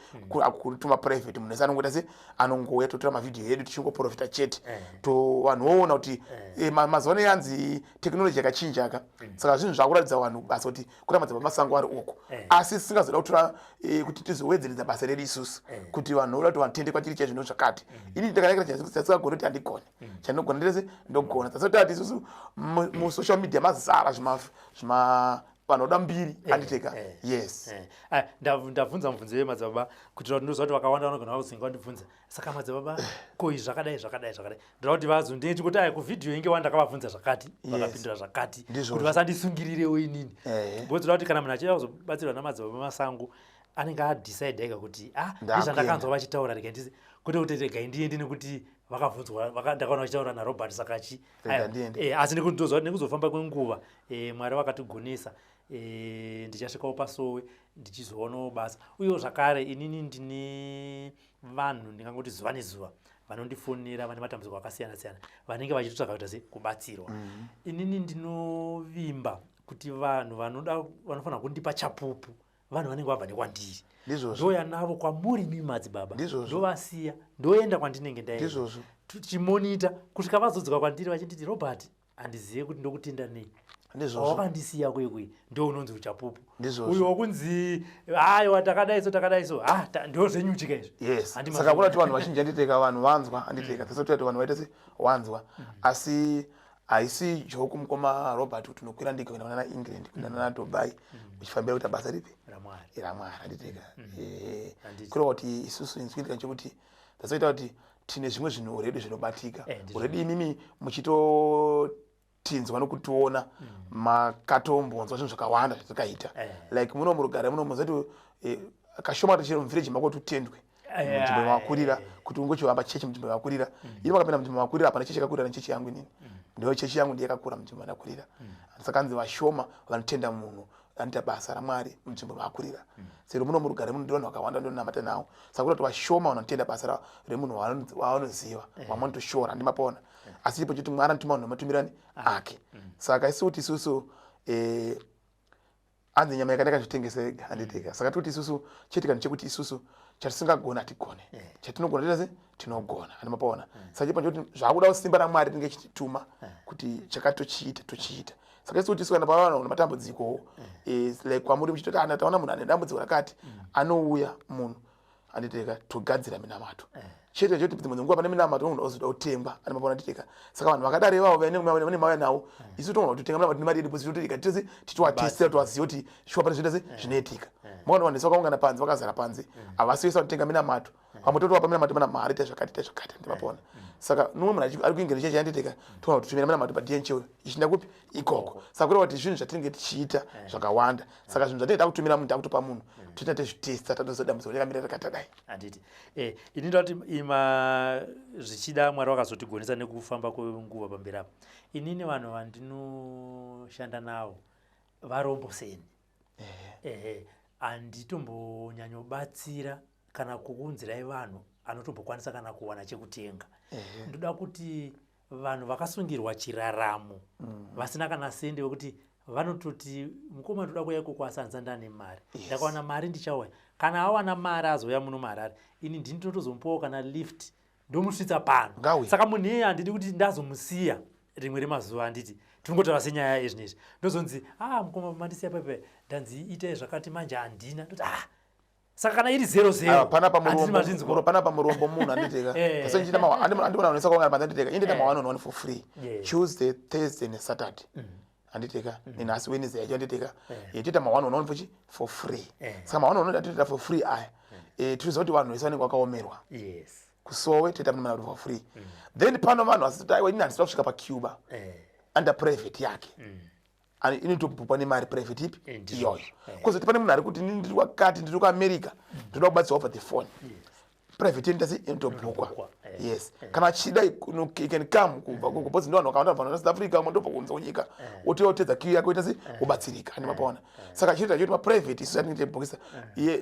[SPEAKER 3] kutuma private munhu ese anongoita se anongouya totora mavhidhiyo edu tichingoprofita chete to vanhu voona kuti mazuva neyanzi tekinoloji yakachinja aka saka zvinhu zvakuratidza vanhu basa kuti kuna madzimba masango ari uko asi sisingazoda kutora kuti tizowedzeredza basa redu isusu kuti vanhu voda kuti vanhu tende kwatiri chezvino zvakati ini ndakanakira chasingagona kuti handigone chandinogona ndese ndogona tasotati isusu musocial media mazara zvima vanhu voda mbiri anditeka yes
[SPEAKER 2] ndabvunza mubvunzo wemadzibaba kuitira kuti ndoziva kuti vakawanda vanogona kuzinga vandibvunza saka madzibaba ko zvakadai ndoda kuti vazondinge chikuti aya kuvhidhiyo inge wandakavabvunza zvakati vakapindura zvakati kuti vasandisungirirewo inini bozoda kuti kana munhu achida kuzobatsirwa namadzibaba masango anenge adecide ega kuti ndizvandakanzwa vachitaura rega ndisi kwete kuti rega indiende nekuti vakabvunzwa ndakaona vachitaura naRobert sakachi asi nekuti ndoziva kuti nekuzofamba kwenguva mwari vakatigonesa ndichasvikawo pasowe ndichizoonawo basa uyewo zvakare inini ndine vanhu ndingangoti zuva nezuva vanondifonera vane matambudziko akasiyana siyana vanenge vachitotsvaga kuita sekubatsirwa inini ndinovimba kuti vanhu vanofanira kundipa chapupu vanhu vanenge vabva nekwandiri ndoya navo kwamuri mimi madzibaba ndovasiya ndoenda kwandinenge ndaenda tichimonita kusvika vazodzoka kwandiri vachinditi Robert handizive kuti ndokutenda nei wakandisiya kwekwe ndo unonzi uchapupu uyo wakunzi aiwa takadai so ndo zvenyuchika izvo
[SPEAKER 3] yes saka kuna kuti vanhu vazhinji anditeka vanhu vanzwa anditeka tasoti kuti vanhu vaita se wanzwa asi haisi joku mukoma Robert kuti unokwira ndege kuenda kuna England kuenda na Dubai uchifambira kuita basa ripi ramwari anditeka kureva kuti isusu inzwindika nchekuti tasoita kuti tine zvimwe zvinhu already zvinobatika already imimi muchitotinzwa nokutiona makatombonzwa zvinhu zvakawanda zvatakaita like muno murugare muno muzati kashoma tachiro muvillage mako tutendwe munzvimbo yavakurira kuti ungochihamba chechi munzvimbo yavakurira ini makapinda munzvimbo yavakurira hapana chechi yakakura nechechi yangu inini ndiyo chechi yangu ndiyakakura munzvimbo yavakurira saka anzi vashoma vanotenda munhu anoita basa ramwari munzvimbo yavakurira sero muno murugare muno ndivanhu vakawanda ndonamata nawo saka kuti vashoma vanotenda basa remunhu waanoziva wamanotoshora handimapona asi ipo choti mwari anotuma munhu amatumirani ake saka isi kuti isusu anzi nyama yakanaka zvitengesa ega handiteka saka tikuti isusu chetikani chekuti isusu chatisingagona hatigone chatinogona tita se tinogona handimapaona saka chipo chekuti zvakuda kusimba ramwari tinenge chitituma kuti chakatochiita tochiita saka isi kuti isu kana pavanhu nematambudziko like kwamuri muchitoti taona munhu ane dambudziko rakati anouya munhu handiteka togadzira minamato chete choti dzimwe nguva pane minamato unhu ozoda kutengwa animapona titeka saka vanhu vakadari vavo vane mauya nawo isu togona kutotenga minamato nemari yedu positotika titese titowatestira towaziva kuti shuwa pane zvinoita se zvinoitika mona vanhu vese vakaungana panze vakazara panze havasiwisa kutenga minamato vamototowapa minamato mana mari ita zvakati ndimapona saka nomwe munhu ari kuingeni chechi handiteka togona kutotumira minamato padnch ichinda kupi ikoko saka kureva kuti zvinhu zvatinenge tichiita zvakawanda saka zvinhu zvatinenge takutumira munhu takutopa munhu toita tezvitesta tatozodambudziko rakamira rakatadai
[SPEAKER 2] handiti ini ndoda kuti ima zvichida mwari wakazotigonesa nekufamba kwenguva pamberi apa inini vanhu vandinoshanda navo varomboseni handitombonyanyobatsira kana kuunzirai vanhu anotombokwanisa kana kuwana chekutenga ndoda kuti vanhu vakasungirwa chiraramo vasina kana sende wekuti vanototi mukoma ndoda kuuya ikoko asanzanda nemari ndakawana mari ndichauya kana awana mari azoya muno muHarare ini ndini ndinotozomupoo kana lift ndomusvitsa pano saka munhu iyeye handidi kuti ndazomusiya rimwe remazuva handiti tinongotaura senyaya yezvinezvi ndozonzi mukoma mandisiya pepe ndanzi itai zvakati manje handina ndoti saka kana iri 00
[SPEAKER 3] pana pamurombo munhu anditeka andibona unesa kuungana panza anditeka indita mawanonone for free Tuesday Thursday neSaturday anditeka nenhasi Wednesday yacho anditeka yetoita mawanonone for free saka mawanonone atitoita for free aya tiriziva kuti vanhu vese vanenge vakaomerwa kusowe toita muna for free then pano vanhu vasiti aiwa ini handisida kusvika pacuba under private yake inotobhukwa nemari private ipi iyoyo kozoti pane munhu ari kuti ndiri wakati ndiri kuAmerica ndoda kubatsirwa over the phone private indasi inotobhukwa yes kana achida you can come kubva because ndo vanhu vakawanda vanhu South Africa mondobva kunze kunyika ototedza kiu yako itasi kubatsirika animapaona saka chiro chacho private isu atinitebhokisa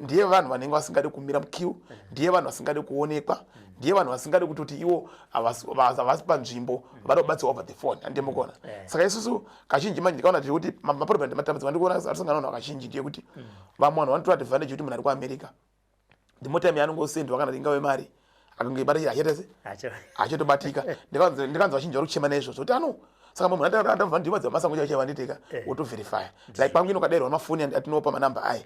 [SPEAKER 3] ndiye vanhu vanenge vasingade kumira mukiu ndiye vanhu vasingade kuonekwa ndiye vanhu vasingade kutoti iwo havasi panzvimbo vada kubatsirwa over the phone andimukona saka isusu kazhinji manje ndikaona tiri kuti maproblems matambudziko andikuona arisangana vanhu vakazhinji ndiye kuti vamwe vanhu vanotora advantage yekuti munhu ari kuAmerica ndimotime yaanongosendwa kana tingave mari akangoibatira achatobatika ndikanzwa vazhinji vari kuchema naizvozvo kuti saka munhu andabva ndima dzamasango chaicho vanditeka wotoverifya like pangu inokadairwa mafoni atinopa manamba aya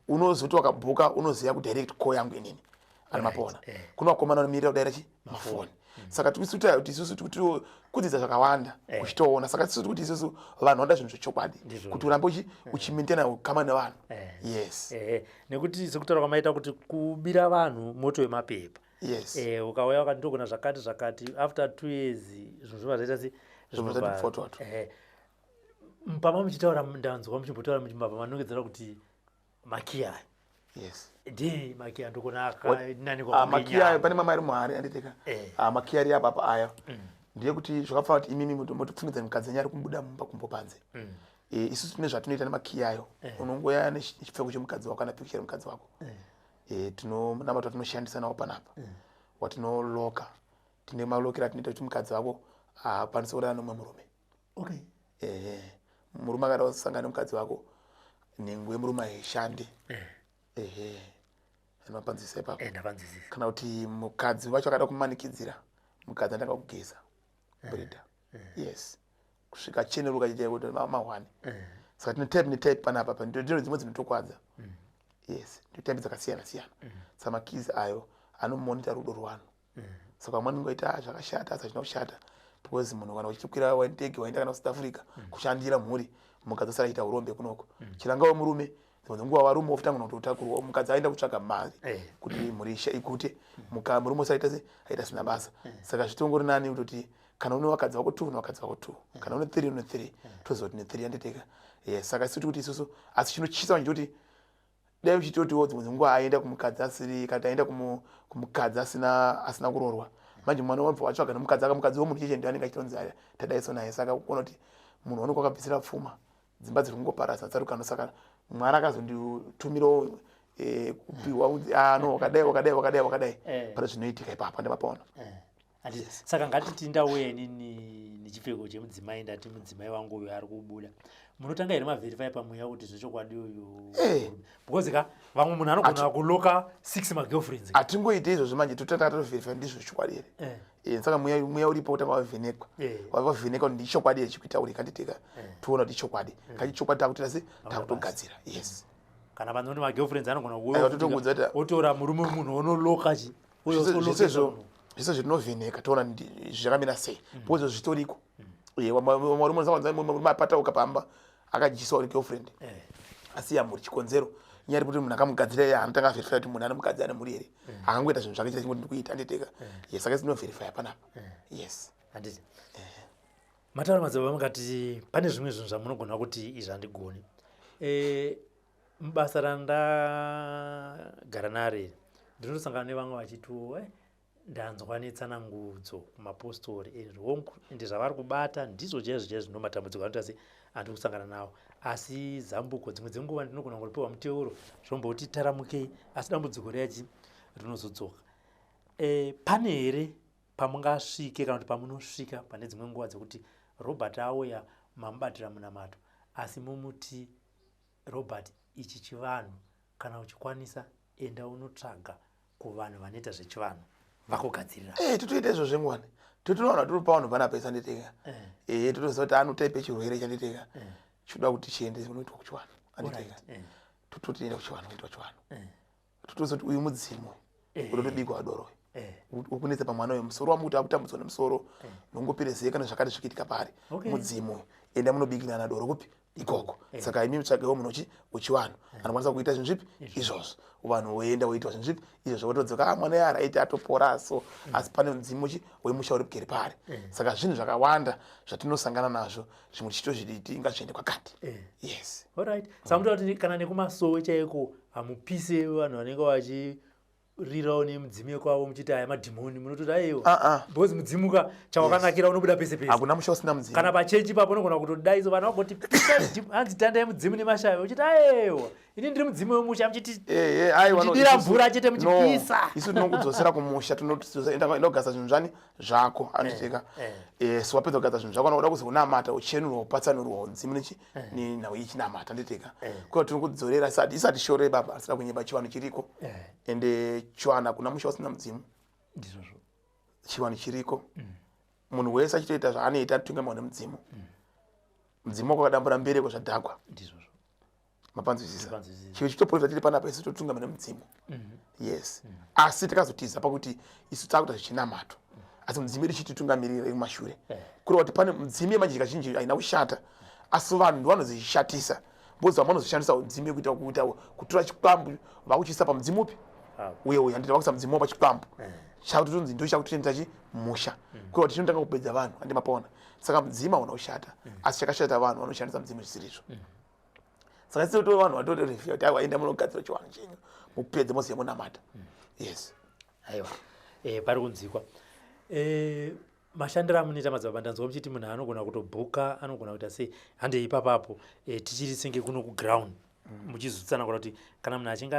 [SPEAKER 3] unozoti wakabhuka unoziva kudirect call yangu inini animapaona kuno vakomana vanomirira kudaira mafoni saka tikusuta kuti isusu kudzidza zvakawanda uchitoona saka tisusu kuti isusu vanhu vanoda zvinhu zvechokwadi kuti urambe uchimaintaina ukama nevanhu yes
[SPEAKER 2] nekuti sekutaura kwamaita kuti kubira vanhu moto wemapepa ukauya wakati ndogona zvakati after 2 years zvinhu zvimazaita pama muchitaura ndanzwa muchimbotaura muchimba pamanongedzera kuti makiya ndi makiya ndokona
[SPEAKER 3] makiya pane mamari muhari anditeka makiya ari apa aya ndiye kuti zvakafanira kuti imimi motopfungidza mukadzi nyari kumbuda mumba kumbo panze isusu tine zvatinoita nemakiyayo unongoya nechipfeko chemukadzi wako kana picture mukadzi wako namata tinoshandisa nawo panapa watinoloka tine malokero atinoita kuti mukadzi wako akwanise kurara nomwe murume murume akada kusangana nemukadzi wako nhengo yemurume haishande anopanzisa ipapo kana kuti mukadzi vacho akada kumanikidzira mukadzi andanga kugeza brida yes kusvika cheneruka chichaya kuti mahwani saka tine type netype panapa ndiro dzimwe dzinotokwadza yes nditype dzakasiyana siyana saka makizi ayo anomonita rudo rwanhu saka vamweni ngoita zvakashata asi hazvina kushata because munhu kana uchikwira ndege waenda kana kuSouth Africa kushandira mhuri mukadzi asara aita urombe kunoko chirangawo murume dzimwe nguva varume ofutanga kutotakurwa mukadzi aenda kutsvaga mari kuti mhuri ikute murume usaita aita sina basa saka zvitongori nani kutoti kana une vakadzi vako 2 vakadzi vako 2 kana une 3 une 3 tozoti ne 3 anditeka saka isuti kuti isusu asi chinochisa manje kuti dai uchitotiwo dzimwe nguva aenda kumukadzi asiri kana aenda kumukadzi asina kurorwa manje mwana wabva watsvaga nomukadzi akamukadzi womunhu cheche ndiye anenge achitonzi tadaiso naye saka kuona kuti munhu wanenge wakabvisira pfuma dzimba dziri kungoparadzana tsarukano saka mwari akazonditumirawo kupiwa no wakadai pane zvinoitika ipapo ndimapaona
[SPEAKER 2] saka ngatiti ndauya inini nechipfeko chemudzimai ndati mudzimai wangu uyu ari kubuda munotanga here maverify pamweya kuti zvechokwadi uyu because vamwe munhu anogona kuloka 6 magirlfriends
[SPEAKER 3] hatingoite izvozvo manje totanga toverify ndizvo chokwadi here saka mweya uripo utanga wavhenekwa wavhenekwa kuti ndichokwadi here chikuitaurika nditeka toona kuti chokwadi kachichokwadi takutira se takutogadzira yes
[SPEAKER 2] kana vanhu vane magirlfriends anogona otora murume munhu onoloka
[SPEAKER 3] zvisezvo zvinovheneka toona zvakamira sei because zvitoriko murume apatauka pamba akajiswa uri girlfriend asiya mhuri chikonzero nyari kuti munhu akamugadzira anotanga verify kuti munhu ane mukadzi ane mhuri here akangoita zvinhu zvake chingoti ndikuita anditeka saka dzinoverify panapa yes
[SPEAKER 2] handiti mataura madzibaba mukati pane zvimwe zvinhu zvamunogona kuti izvi handigoni mubasa randagara naro ndinotosangana nevamwe vachiti ndanzwa netsanangudzo kumapostori wrong ende zvavari kubata ndizvo chaizvo zvinomatambudziko anotasi handi kusangana nawo asi zambuko dzimwe dzenguva ndinogona kungopiwa muteuro zvomboti taramukei asi dambudziko reachi rinozodzoka pane here pamungasvike kana kuti pamunosvika pane dzimwe nguva dzekuti Robert auya mamubatira munamato asi mumuti Robert ichi chivanhu kana uchikwanisa enda unotsvaga kuvanhu vanoita zvechivanhu vakugadzirira
[SPEAKER 3] totoita izvo zvengwani totoona tiri pavanhu panapa nditeka totoziva kuti anotaipe chirwere chanditeka choda kuti chiende unoitwa kuchivanhu anditeka tototienda kuchivanhu oitwa chivanhu totoziva kuti uyu mudzimu unotobikwa doro ukunetsa pamwana uyu musoro wamuti akutambudzwa nemusoro nongopirezeka nezvakati zvikiitika pari mudzimu enda munobikirana doro kupi ikoko saka imi mutsvagewo munochi uchivanhu anokwanisa kuita zvinhu zvipi izvozvo vanhu woenda woitwa zvinhu zvipi izvozvo wotodzoka mwana yaraiti atopora so asi pane mudzimu wemushauri kugere pari saka zvinhu zvakawanda zvatinosangana nazvo zvimwe tichitozviti ngazviende kwakati yes
[SPEAKER 2] alright samuta kuti kana nekumasowe chaiko hamupise vanhu vanenge vachirirawo nemudzimu yekwavo muchiti aya madhimoni munototi aiwa bhozi mudzimuka chawakanakira unobuda pese pese
[SPEAKER 3] hakuna musha usina mudzimu
[SPEAKER 2] kana pachechi papo unogona kutodai so vana vagoti hanzi tandai mudzimu nemashavi uchiti aiwa ini ndiri mudzimu wemusha muchitidira mvura chete muchipisa
[SPEAKER 3] isu tinokudzosera kumusha inogasa zvinhu zvani zvako anoteka so wapedza kugasa zvinhu zvako anoda kuzounamata uchenurwa upatsanurwa mudzimu nenhau ichinamata nditeka kuva tinokudzorera isati shore baba asida kunyeba chivanhu chiriko ende chiwana kuna musha usina mudzimu
[SPEAKER 2] ndizvozvo
[SPEAKER 3] chivanhu chiriko munhu wese achitoita zvaanoita atitungamirwa nemudzimu mudzimu wako akadambura mbereko zvadhakwa
[SPEAKER 2] ndizvozvo
[SPEAKER 3] mapanzwisisa chive chitoprofita tiri panapa isu totungamirwa nemudzimu yes asi takazotiza pakuti isu takuita zvichinamato asi mudzimu yedu chititungamirira iri mumashure kureva kuti pane mudzimu yemanjika zhinji haina kushata asi vanhu ndivanozishatisa mbozi vamanozoshandisa mudzimu yekuita kutora chikwambu vakuchiisa pamudzimu upi uye handiti vakuisa mudzimu wapa chikwambu chakutotonzi ndo chakutoenda chimusha kureva kuti chinotanga kupedza vanhu handimapaona saka mudzimu hauna kushata asi chakashata vanhu vanoshandisa mudzimu zvisirizvo saka sisi kuti vanhu vatotorefia kuti aiwa munogadzira chivanhu chenyu mupedze mosiya munamata yes
[SPEAKER 2] aiwa pari kunzikwa mashandiro amunoita madzibaba ndanzwa muchiti munhu anogona kutobhuka anogona kuita sei handei ipapapo tichiri senge kuno kuground muchizotsanangura kuti kana munhu achinge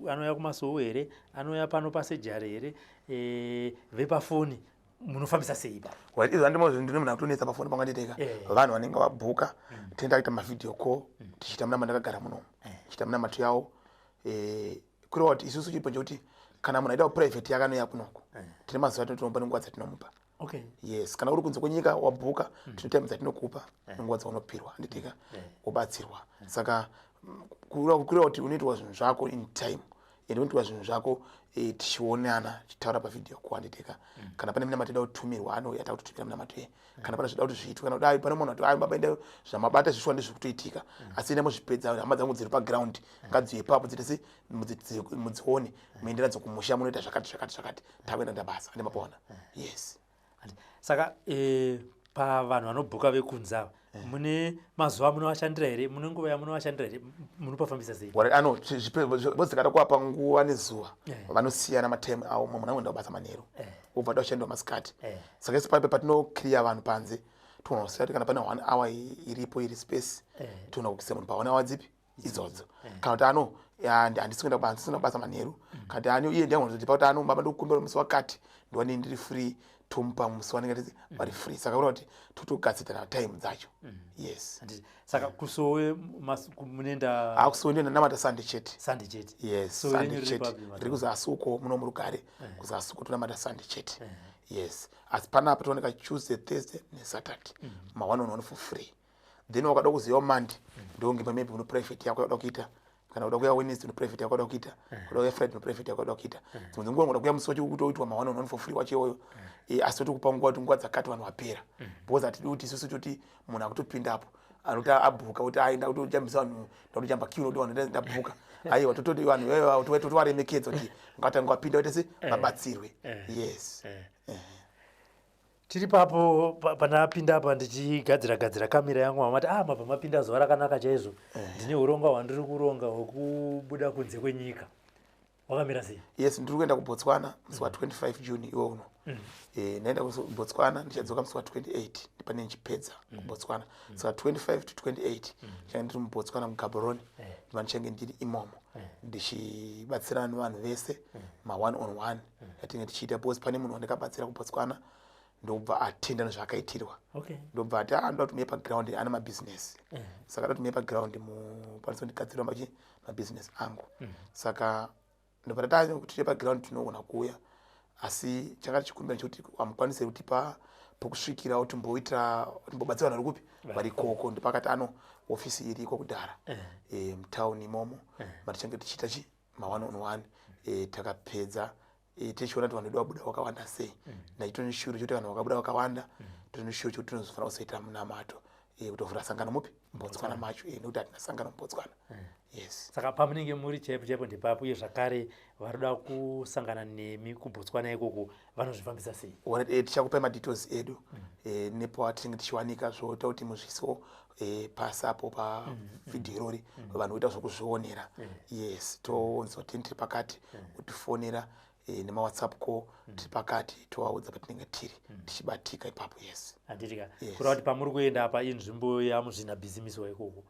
[SPEAKER 2] anouya kumasowo here anouya pano pasejari here vepafoni munofambisa sei ipapo
[SPEAKER 3] izvo ndine munhu akutonetsa pafoni panganditeka vanhu vanenge vabhuka tienda kuita mavideo call tichiita munama ndakagara munomu tichiita munamato yawo kureva kuti isusu chiripo chekuti kana munhu aita kuprivate yakanouya kunoku tine mazuva atinopa nenguva dzatinomupa yes kana uri kunze kwenyika wabhuka tine time dzatinokupa nenguva dzaunopirwa handiteka wobatsirwa saka kureva kuti unoitwa zvinhu zvako in time ende unoitwa zvinhu zvako tichionana tichitaura pavideo call handiteka kana pane munamato ida kutumirwa anouya takutotumira munamato kana pane zvida kuti zviitwe kana kuti pane munhu ati baba enda zvamabata zvishuwa ndezvikutoitika asi enda muzvipedza hama dzangu dziri paground ngadziuye ipapo dzitese mudzione muendera dzokumusha munoita zvakati takuenda ndabasa handimapaona yes
[SPEAKER 2] saka pavanhu vanobhuka vekunze ava mune mazuva munovashandira here mune nguva yamunovashandira here munopafambisa sei
[SPEAKER 3] vodzikada kuwapa nguva nezuva vanosiyana matime avo mumwe anoenda kubasa manheru obva dashandira masikati saka isi paipe patinokiriya vanhu panze togona kusiya kuti kana pane 1 hour iripo iri space togona kukisa munhu pa1 hour dzipi idzodzo kana kuti handisi kuenda kubasa manheru kana kuti iye ndiangonzoti pakuti baba ndikukumbira musi wakati ndiwane ndiri free tomupa musi wanenge vari free saka kureva kuti totogadzirana time dzacho yes
[SPEAKER 2] saka kusowe munenda
[SPEAKER 3] kusowe ndoenda namata sunday chete yes sunday chete riri kuzasuko muno murugare kuzasuko tonamata sunday chete yes asi panapa tooneka Tuesday Thursday neSaturday ma1 for free then wakada kuziva monday ndonge maybe uno private yako yauda kuita kana uda kuya Wednesday uno private yako yauda kuita uda kuya Friday uno private yako yauda kuita dzimwe nguva unoda kuya musi wachikutoitwa ma1 for free wacho asi totokupa nguva kuti nguva dzakati vanhu vapera because atidi kuti isusu toti munhu akutopindapo anoti abhuka kuti aenda kutojambisa vanhu ndakutojamba kiu noti vanhu ndabhuka aiwa tototi vanhu totovaremekedza kuti ngatanga wapinda waita se vabatsirwe yes
[SPEAKER 2] tiri papo pandapinda apa ndichigadzira kamera yangu mamati mabva mapinda zuva rakanaka chaizvo ndine uronga hwandiri kuronga hwekubuda kunze kwenyika wakamira sei
[SPEAKER 3] yes ndiri kuenda kuBotswana musi wa25 June iwo uno naenda kuBotswana ndichadzoka musi wa28 ndipane ndichipedza kuBotswana saka 25 to 28 change ndiri muBotswana muGaborone ndivanochange ndiri imomo ndichibatsirana nevanhu vese ma1 on 1 yatinge tichiita because pane munhu wandakabatsira kuBotswana ndobva atenda nezvaakaitirwa ndobva ati ndoda kuti muye paground ana mabusiness saka ndoda kuti muye paground mukwanisa kundigadzirira mabusiness angu saka ndobva tati kuti tiye paground tinogona kuuya asi changa chikumbira chekuti amukwanise kutipa pokusvikira kuti mbobatsira vanhu vari kupi vari ikoko ndipakati ofisi iriko kudhara mutown imomo matichange tichiita ma1-on-1 takapedza tichiona kuti vanhu vedu vabuda vakawanda sei nachitoneshure chekuti vanhu vakabuda vakawanda toneshure chekuti tinozofanira kuzoita munamato kutovhura sangano mupi muBotswana macho nekuti hatina sangano muBotswana yes
[SPEAKER 2] saka pamunenge muri chaipo ndipapo uye zvakare varikuda kusangana nemi kuBotswana ikoko vanozvifambisa sei
[SPEAKER 3] tichakupai madetails edu nepo atinenge tichiwanika zvoita kuti muzviso pasapo pavhidhiyo irori vanhu voita zvokuzvionera yes tonzoti tiri pakati kutifonera nemawhatsapp call tiri pakati tovaudza patinenge tiri tichibatika ipapo yes
[SPEAKER 2] handitika kureva kuti pamuri kuenda apa inzvimbo yamuzvina bhizimisi wa ikoko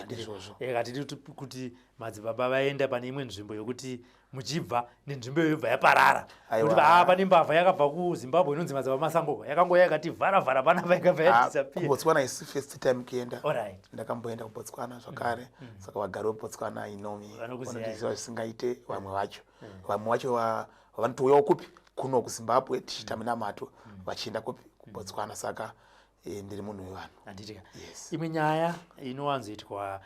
[SPEAKER 3] ndizvozvo
[SPEAKER 2] katiti kuti madzibaba vaenda pane imwe nzvimbo yokuti muchibva nenzvimbo yobva yaparara kuti pane mbavha yakabva kuZimbabwe inonzi madzibaba masango yakangoya yakati vharavhara panapa yakabva yadisappear
[SPEAKER 3] kuBotswana isi first time kuenda ndakamboenda kuBotswana zvakare saka vagari veBotswana inomi vanoziva zvisingaite vamwe vacho vanotouyawo kupi kuno kuZimbabwe tichiita munamato vachienda kupi kuBotswana saka ndiri munhu wevanhu
[SPEAKER 2] handitika imwe nyaya inowanzoitwa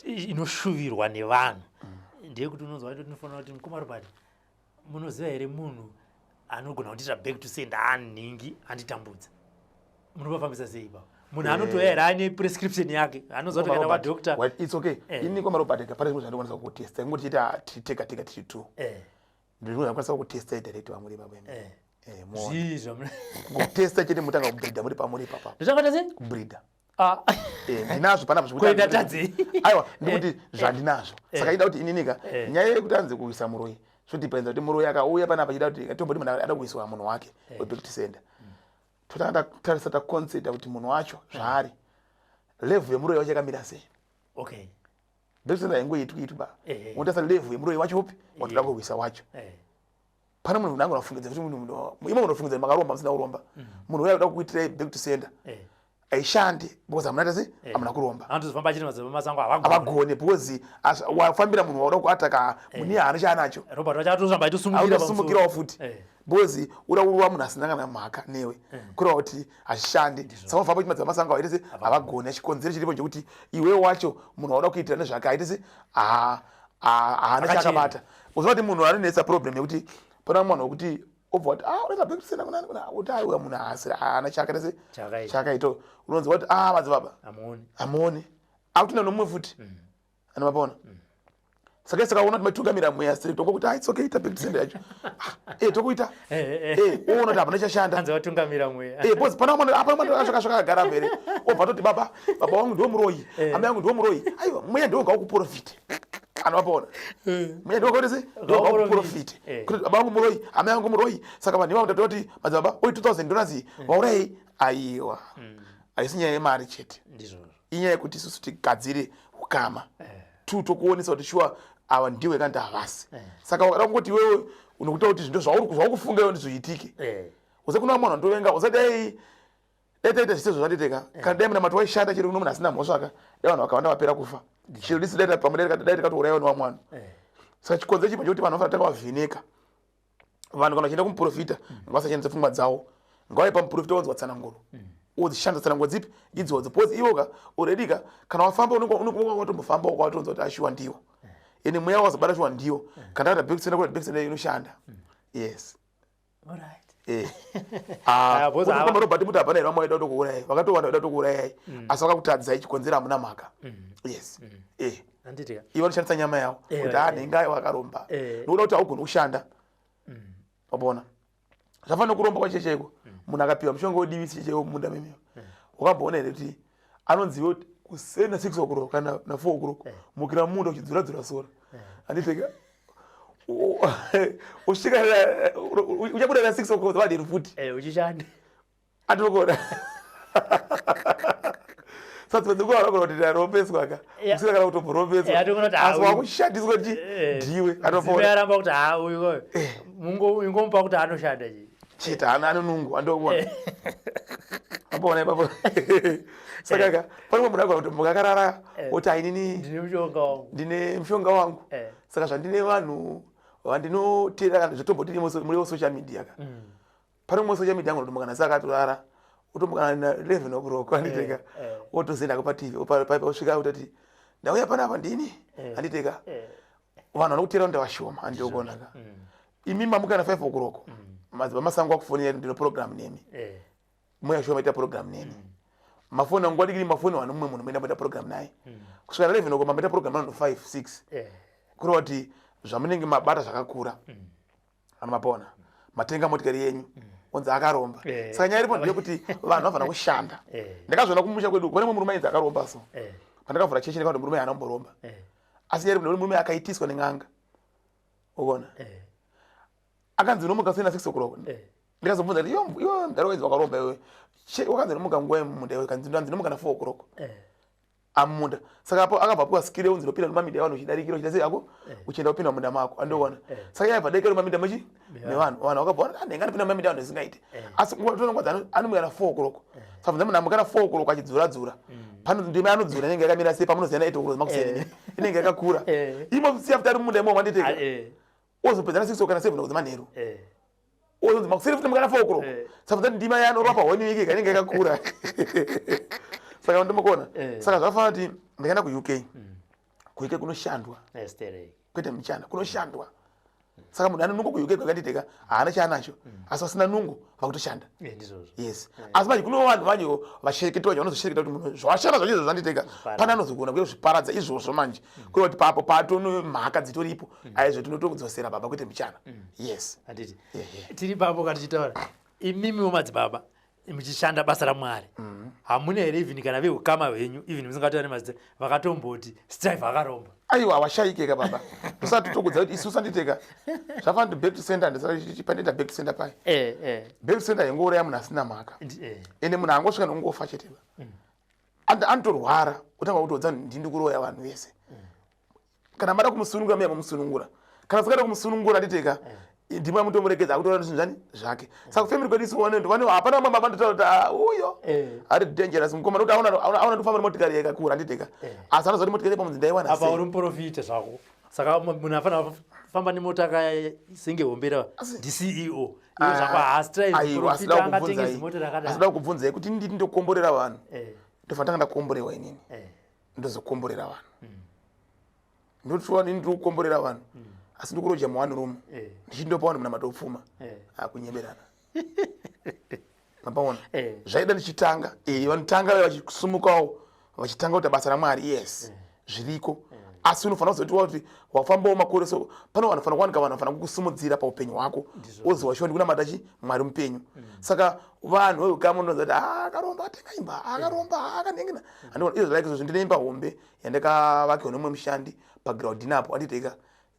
[SPEAKER 2] inoshuvirwa nevanhu ndeyekuti unonzwa kuti tinofanira kuti mukoma Robert munoziva here munhu anogona kutiita back to send anhingi anditambudza munopafambisa sei ipapo munhu anotouya here aine prescription yake anozwa kuti kana kwadoctor
[SPEAKER 3] it's okay ini koma Robert pane zvinhu zvandikwanisa kukutesta ingoti tiita tiri tiri two ndizvo zvakwanisa kukutesta direct vamuri baba
[SPEAKER 2] zvizvo
[SPEAKER 3] kutesta chete mutanga kubreeda muri pamuri papa
[SPEAKER 2] ndozvakaita sei
[SPEAKER 3] kubreeda ndinazvo panapa
[SPEAKER 2] zvekuitadzi
[SPEAKER 3] aiwa ndikuti zvandinazvo saka ida kuti ininika nyaya yekuti anze kuisa muroyi zvotipenza kuti muroyi akauya panapa chida kuti tomboti munhu ada kuiswa munhu wake weback to sender totanga tatarisa taconsider kuti munhu wacho zvaari level yemuroyi wacho yakamira sei back to sender aingoitwi ba unotarisa level yemuroyi wacho upi watoda kuisa wacho pane munhu unenge unafungidza kuti munhu imwe unofungidza makaromba musina kuromba munhu uya uda kukuitirai back to sender aishandi because amuna sei amuna kuromba
[SPEAKER 2] anotozofamba achiti madzibaba masango
[SPEAKER 3] avagone because wafambira munhu wauda kuataka muni haana chaanacho
[SPEAKER 2] Robert wachatosamba
[SPEAKER 3] aitosumukirawo futi because uda kuruwa munhu asina kana mhaka newe kureva kuti hazvishandi saka unofamba kuti madzibaba masango aite sei avagone chikonzero chiripo chekuti iwe wacho munhu wauda kuitira nezvake aite sei haana chaakabata uziva kuti munhu anonetsa problem yekuti pana mwana wekuti obva kuti unoita back to sender kuti aiwa munhu haana chakaita sei chakaito unonzwa kuti madzibaba amuone akutina nomumwe futi anomapaona saka una kuti matungamira mweya siri tokokuti it's okay ita back to sender yacho tokuita uona kuti hapana chashanda because pana mwana akagara mberi obva toti baba wangu ndiwo muroyi amai yangu ndiwo muroyi aiwa mweya ndiwo ngaukuprofite anomapaona mweya ndiwo ngautese ndiwo ngaukuprofite kuti baba wangu muroyi amai yangu muroyi saka vanhu ivavo tatoti madzibaba oi 2000 dollars waurei aiwa haisi nyaya yemari chete inyaya yekuti isusu tigadzire ukama tokuonesa kuti shuwa ava ndiwe kandi havasi saka wakada kungoti iwewe unokuita kuti zvinto zvaukufunga iwe ndizoitike uze kuna mwana ndovenga usati daitaita zvisizvo zvatiiteka kana dai muna mati waishanda chiri kuno munhu asina mhosvaka dai vanhu vakawanda vapera kufa chiro disi dai tikatourayiwa newamwana saka chikonzero chipo chekuti vanhu vanofana tanga vavheneka vanhu kana vachienda kumuprofita vasachandisa pfungwa dzavo ngavaipa muprofita wanzwa tsananguro udzishanda tsananguro dzipi idzodzo because iwoka already kana wafamba unotombofamba wakatonzwa kuti ashuwa ndiwo ene mweya wazobata shuwa ndiwo kana kuti back to sender kuti back to sender inoshanda yes koma Robert muti hapana here vamwe vaida kutokuurayai vakatowanda vaida kutokuurayai asi vakakutadzai chikonzero hamuna mhaka yes ivo vanoshandisa nyama yavo kuti nhengai wakaromba nokuda kuti haugoni kushanda wabona zvafanira kuromba kwachecheiko munhu akapiwa mushonga wodivi checheiko mumunda memeo wakamboona here kuti anonziva kuti kusena 6 o'clock kana na 4 o'clock mukira munda uchidzura sora anditeka usvika uchabuda na 6 o'clock vadiri futi
[SPEAKER 2] uchishanda
[SPEAKER 3] andinokuona saka dzikuwa kuti ndaropeswa ka usira kana kutoropeswa asi wakushandiswa kuti ndiwe
[SPEAKER 2] atofora aramba kuti uyu mungomupa kuti anoshanda
[SPEAKER 3] chita anonungu andokona apona ipapo saka pane munhu kuti mukakarara kuti ainini ndine mushonga wangu saka zvandine vanhu vandinotera kana zvitombotiri muri social media ka pane mumwe social media kuti mukana saka atorara utomukana na 11 o'clock anditeka otozenda pa TV usvika utati ndauya panapa ndini anditeka vanhu vanokutera ndavashoma andokona ka imi mamukana 5 o'clock maziva masango akufonera ndino program nemi moya shoma ita program nemi mafoni angu adikiri mafoni wanu mumwe munhu menda program naye kusvika 11 o'clock mambeta program nano 5 6 kurova kuti zvamunenge mabata zvakakura anomapona matenga motikari yenyu onzi akaromba saka nyaya iripo ndeyekuti vanhu vafana kushanda ndakazviona kumusha kwedu kune murume ainzi akaromba so pandakavhura chechi ndikaona murume haana kumboromba asi nyaya iripo murume akaitiswa neng'anga ukona akanzi unomuka sina 6 o'clock ndikazobvunza kuti iwe mudaro wedzi wakaromba iwe wakanzi unomuka nguva yemunda iwe kanzi unomuka na 4 o'clock amunda saka apo akabva puwa skile unzi lopinda nomamida yavanhu uchidarikira uchita sei ako uchienda kupinda mumunda mako andokona saka yaiva daikiro mamida muchi nevanhu vanhu vakabva ndenga ndipinda mumamida vanhu zvingaite asi tonongwadza anomuka na 4 o'clock saka munhu amuka na 4 o'clock achidzura pano ndime anodzura inenge yakamira sei pamunoziva na 8 o'clock makuseni inenge yakakura imo si after munda imo manditeka ozopedza na 6 o'clock kana 7 o'clock manheru ozonzi makuseni futi muka na 4 o'clock saka ndima yanorapa honi ikeka inenge yakakura saka ndimokona saka zvafana kuti ndikaenda kuuk kuuk kunoshandwa kwete muchana kunoshandwa saka munhu ane nungo kuuk kwakanditeka haana chaanacho asi vasina nungo vakutoshanda yes asi manje kuno vanhu vanyo vashereketwa vanozoshereketa kuti munhu zvashanda zvacho zvanditeka pane anozogona kuye zviparadza izvozvo manje kureva kuti papo patono mhaka dzitoripo aizvo tinotokudzosera baba kwete muchana yes
[SPEAKER 2] handiti tiri papo katichitaura imimiwo madzibaba muchishanda basa ramwari hamuna here even kana veukama hwenyu even musingataure mazita vakatomboti strive akaromba
[SPEAKER 3] aiwa havashaikeka baba usati tokudza kuti isusu anditeka zvafana kuti back to center ndisachipandaita back to center pai back to center yengouraya munhu asina mhaka ende munhu angosvika nongofa cheteba anotorwara utanga kutodza ndindi kuroya vanhu vese kana mada kumusunungura muya mamusunungura kana singada kumusunungura anditeka ndimwe mutomurekedza akutora zvinhu zvani zvake saka family kwedu isuone ndovane hapana mama vandotaura kuti uyo ari dangerous mukomana kuti aona ndofamba nemotikari yakakura anditeka asi anozoti motikari pamunzi ndaiwana
[SPEAKER 2] apa uri muprofita zvako saka munhu afana famba nemota senge hombera ndiceo iyo zvako hastriveprofita angatengezi mota rakadai
[SPEAKER 3] asida kubvunzai kuti nditi ndokomborera vanhu ndofana tanga ndakomborewa inini ndozokomborera vanhu ndotiwa nini ndiri kukomborera vanhu asi ndikuroja muwani rumu ndichindopa vanhu muna matopfuma akunyeberana mapaona zvaida ndichitanga vanotanga vachisumukawo vachitanga kuita basa ramwari yes zviriko asi unofanira kuzotiwa kuti wafambawo makore so pano vanhu fana kuwanika vanhu vafana kukusumudzira paupenyu hwako wozi washiwa ndikunamata chi mwari mupenyu saka vanhu veukama unoza kuti akaromba atenga imba akaromba akanengena andiona izvo like izvo ndine imba hombe yandakavakiwa nomwe mushandi paground napo anditeka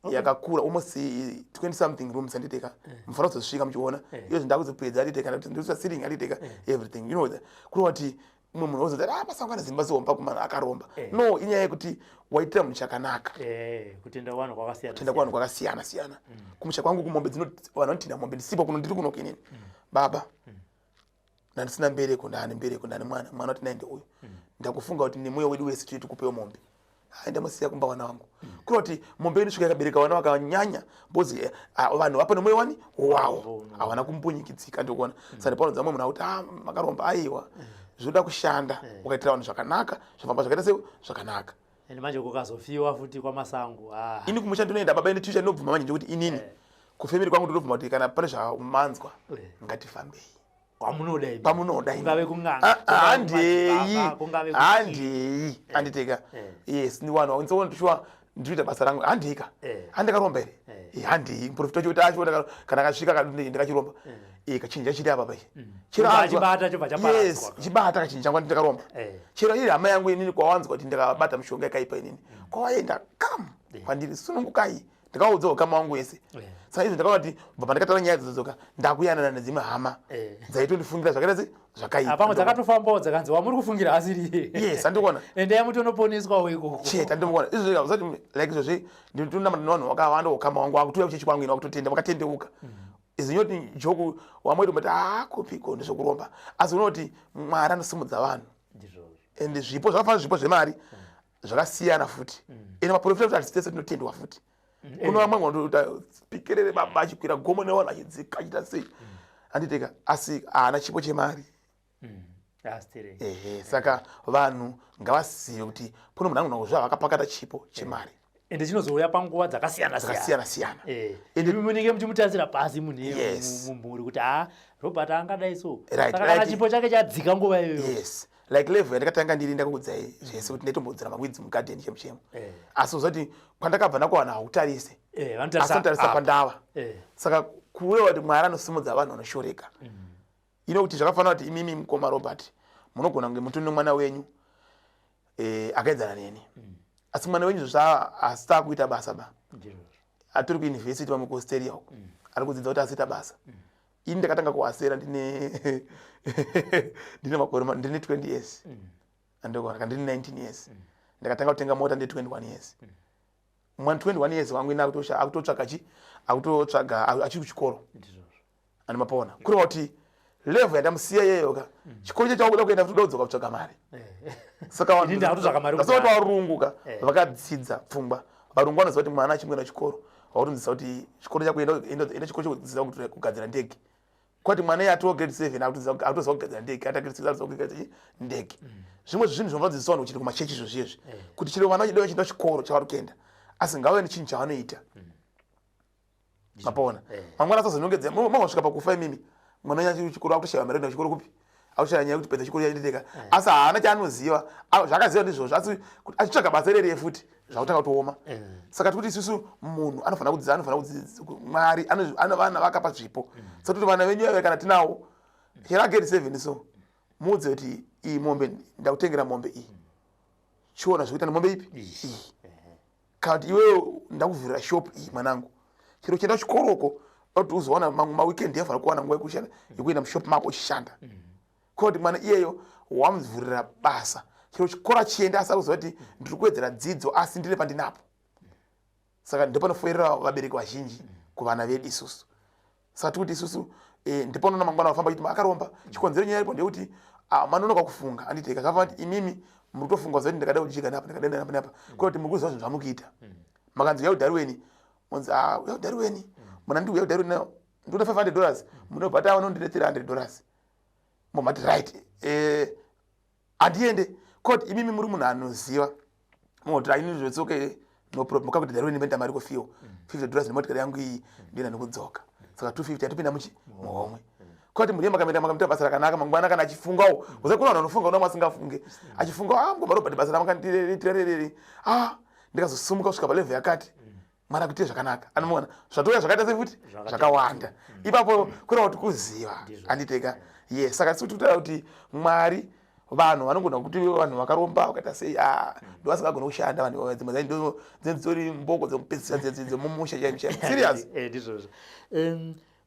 [SPEAKER 3] yakakura almost 20 something rooms anditeka mufana kuzosvika muchiona iyo zvindakuzopedza anditeka ndikusa sitting anditeka everything you know that kurova kuti mumwe munhu wozoti masango ana zimba zihomba kumana akaromba no inyaya yekuti waitira munhu chakanaka
[SPEAKER 2] kutenda vanhu
[SPEAKER 3] kwakasiyana siyana kumusha kwangu kumombe vanhu vanotinda mombe ndisipo kuno ndiri kunoku inini baba ndandisina mbereko ndaane mbereko ndane mwana wati naende uyu ndakufunga kuti nemuya wedu wese tiri tikupewo mombe ndamusiya kumba wana wangu kurova kuti mombe inosvika yakabereka vana vakanyanya bozi vanhu vapa nemoyo wani wawo havana kumpunyikidzika ndikuona saka panodza mumwe munhu akuti makaromba aiwa zvoda kushanda ukaitira vanhu zvakanaka zvofamba zvakaita sei zvakanaka
[SPEAKER 2] ende manje kukazofiwa futi kwamasango
[SPEAKER 3] ini kumusha ndinoenda baba ine tuicha ndinobvuma manje ndikuti inini kufemiri kwangu ndinobvuma kuti kana pane zvaumanzwa ngatifambei pamunoda handei anditeka yes ni vanhu vakunitsaona tushuwa ndinoita basa rangu handika handikaromba here handei muprofita choti acho kana akasvika ndikachiromba kachinja chiri apa pai chibata kachinji changu ndikaromba chero iri hama yangu inini kwawanzwa kuti ndikabata mishonga yakaipa inini kwawaenda kam kwandiri sunungukai ndikaudzawo kama wangu wese saka izvi ndakaona kuti bva pandakataura nyaya dzodzoka ndakuyanana nedzimwe hama dzaitondifungira zvakaita zvakaipa
[SPEAKER 2] pamwe dzakatofambawo dzakanzi wamuri kufungira asiri
[SPEAKER 3] yes andikuona
[SPEAKER 2] ende yamutonoponeswawo ikoko
[SPEAKER 3] cheta ndikuona izvi zvazati like izvozvi ndinotona vanhu vakawanda ukama wangu wakutuya kuchechi kwangu ino wakutotenda vakatendeuka izvi nyoti joku wamweto mati kupiko ndezvekuromba asi unoti Mwari anosimudza vanhu ende zvipo zvakafanana zvipo zvemari zvakasiyana futi ende maprofita kuti tese tinotendwa futi kuno vamwe vanopikerere baba achikwira gomo nevanhu achidzika achita sei anditeka asi haana chipo chemari saka vanhu ngavazive kuti pano munhu anogona kuzviva vakapakata chipo chemari
[SPEAKER 2] ende chinozouya panguva
[SPEAKER 3] dzakasiyana-siyana
[SPEAKER 2] ende munenge muchimutarisira pasi munhuri kuti Robert angadai so saka kana chipo chake chadzika nguva iyoyo
[SPEAKER 3] yes like level yandakatanga ndiri ndakuudzai zvese kuti ndaitombodzera mawidzi mugadheni chemuchemo asi uzoti kwandakabva ndakuwana hautarise asinotarisa pandava saka kureva kuti Mwari anosimudza vanhu vanoshoreka ino kuti zvakafanira kuti imimi mukoma Robert munogona kunge mutori nemwana wenyu akaedzana neni asi mwana wenyu asita kuita basa ba atori kuuniversity vamukosteria uko ari kudzidza kuti asita basa ini ndakatanga kuhasera ndine makore ndine 20 years andogona kana ndine 19 years ndakatanga kutenga mota ndine 21 years mwana 21 years wangu ina akutotsvaga achiri kuchikoro andimapona kureva kuti level yandamusiya yeyoka chikoro chachakuda kuenda kuti udzoka kutsvaga mari saka vanhu varunguka vakadzidza pfungwa varungu vanoziva kuti mwana achimwena chikoro vakutonzisa kuti chikoro chako enda chikoro chokudzidzisa kugadzira ndege kwati mwana iye atoo grade 7 akutoziva kugadzira ndege ata grade 6 atoziva kugadzira ndege zvimwe zvinhu zvinovadzidzisa vanhu kuchiti kumachechi izvozvizvi kuti chero mwana wachidiwa chienda chikoro chavari kuenda asi ngave nechinhu chavanoita mapaona mangwana asazonongedzera mangosvika pakufa imimi mwana wanyachi chikoro akutoshaya mari kuenda chikoro kupi akushaya nyaya kuti pedza chikoro chaiteka asi haana chaanoziva zvakaziva ndizvozvo asi achitsvaga basa rereye futi zvakutanga kutooma saka tikuti isusu munhu anofanira kudzidza Mwari ana vana vakapa zvipo saka kuti vana venyu vave kana tinawo chera grade 7 so muudze kuti iyi mombe ndakutengera mombe iyi chiona zvekuita nemombe ipi iyi kana kuti iwewe ndakuvhurira shop iyi mwanangu chero chienda chikoroko kuti uzowana maweekend yafanira kuwana nguva yekuenda mushop mako uchishanda kuti mwana iyeyo wamuvhurira basa chero chikora chienda asi akuziva kuti ndiri kuwedzera dzidzo asi ndiri pandinapo saka ndopanofoerera vabereki vazhinji kuvana vedu isusu saka tikuti isusu ndipanoona mangwana vafamba chiti makaromba chikonzero nyaya ipo ndekuti manonoka kufunga anditeka zvafana kuti imimi muri kutofunga zoti ndakada kuchika napa ndakada napa napa kuti muri kuziva zvinhu zvamukuita makanzi yaudhariweni munzi yaudhariweni muna ndi yaudhariweni ndoda $500 munobhata vanondidetsera $100 momati right andiende kuti imimi muri munhu anoziva moti ini zvotsoke no problem mukakuti dhariweni ndimenda mari kufiwa $50 nemotikari yangu iyi ndienda nekudzoka saka 250 atopinda muhomwe kuti muri makamita basa rakanaka mangwana kana achifungawo uza kuna vanhu vanofunga una masingafunge achifunga mugoma Robert basa ramakandire ndikazosumuka kusvika palevel yakati Mwari akuite zvakanaka anomona zvatoya zvakaita sefuti zvakawanda ipapo kureva kuti kuziva anditeka yes saka tikuti kuti Mwari vanhu vanogona kuti vanhu vakaromba vakaita sei ndovasingagona kushanda vanhu dzimwe dzitori mboko dzekupedzisa dzemumusha serious
[SPEAKER 2] ndizvozvo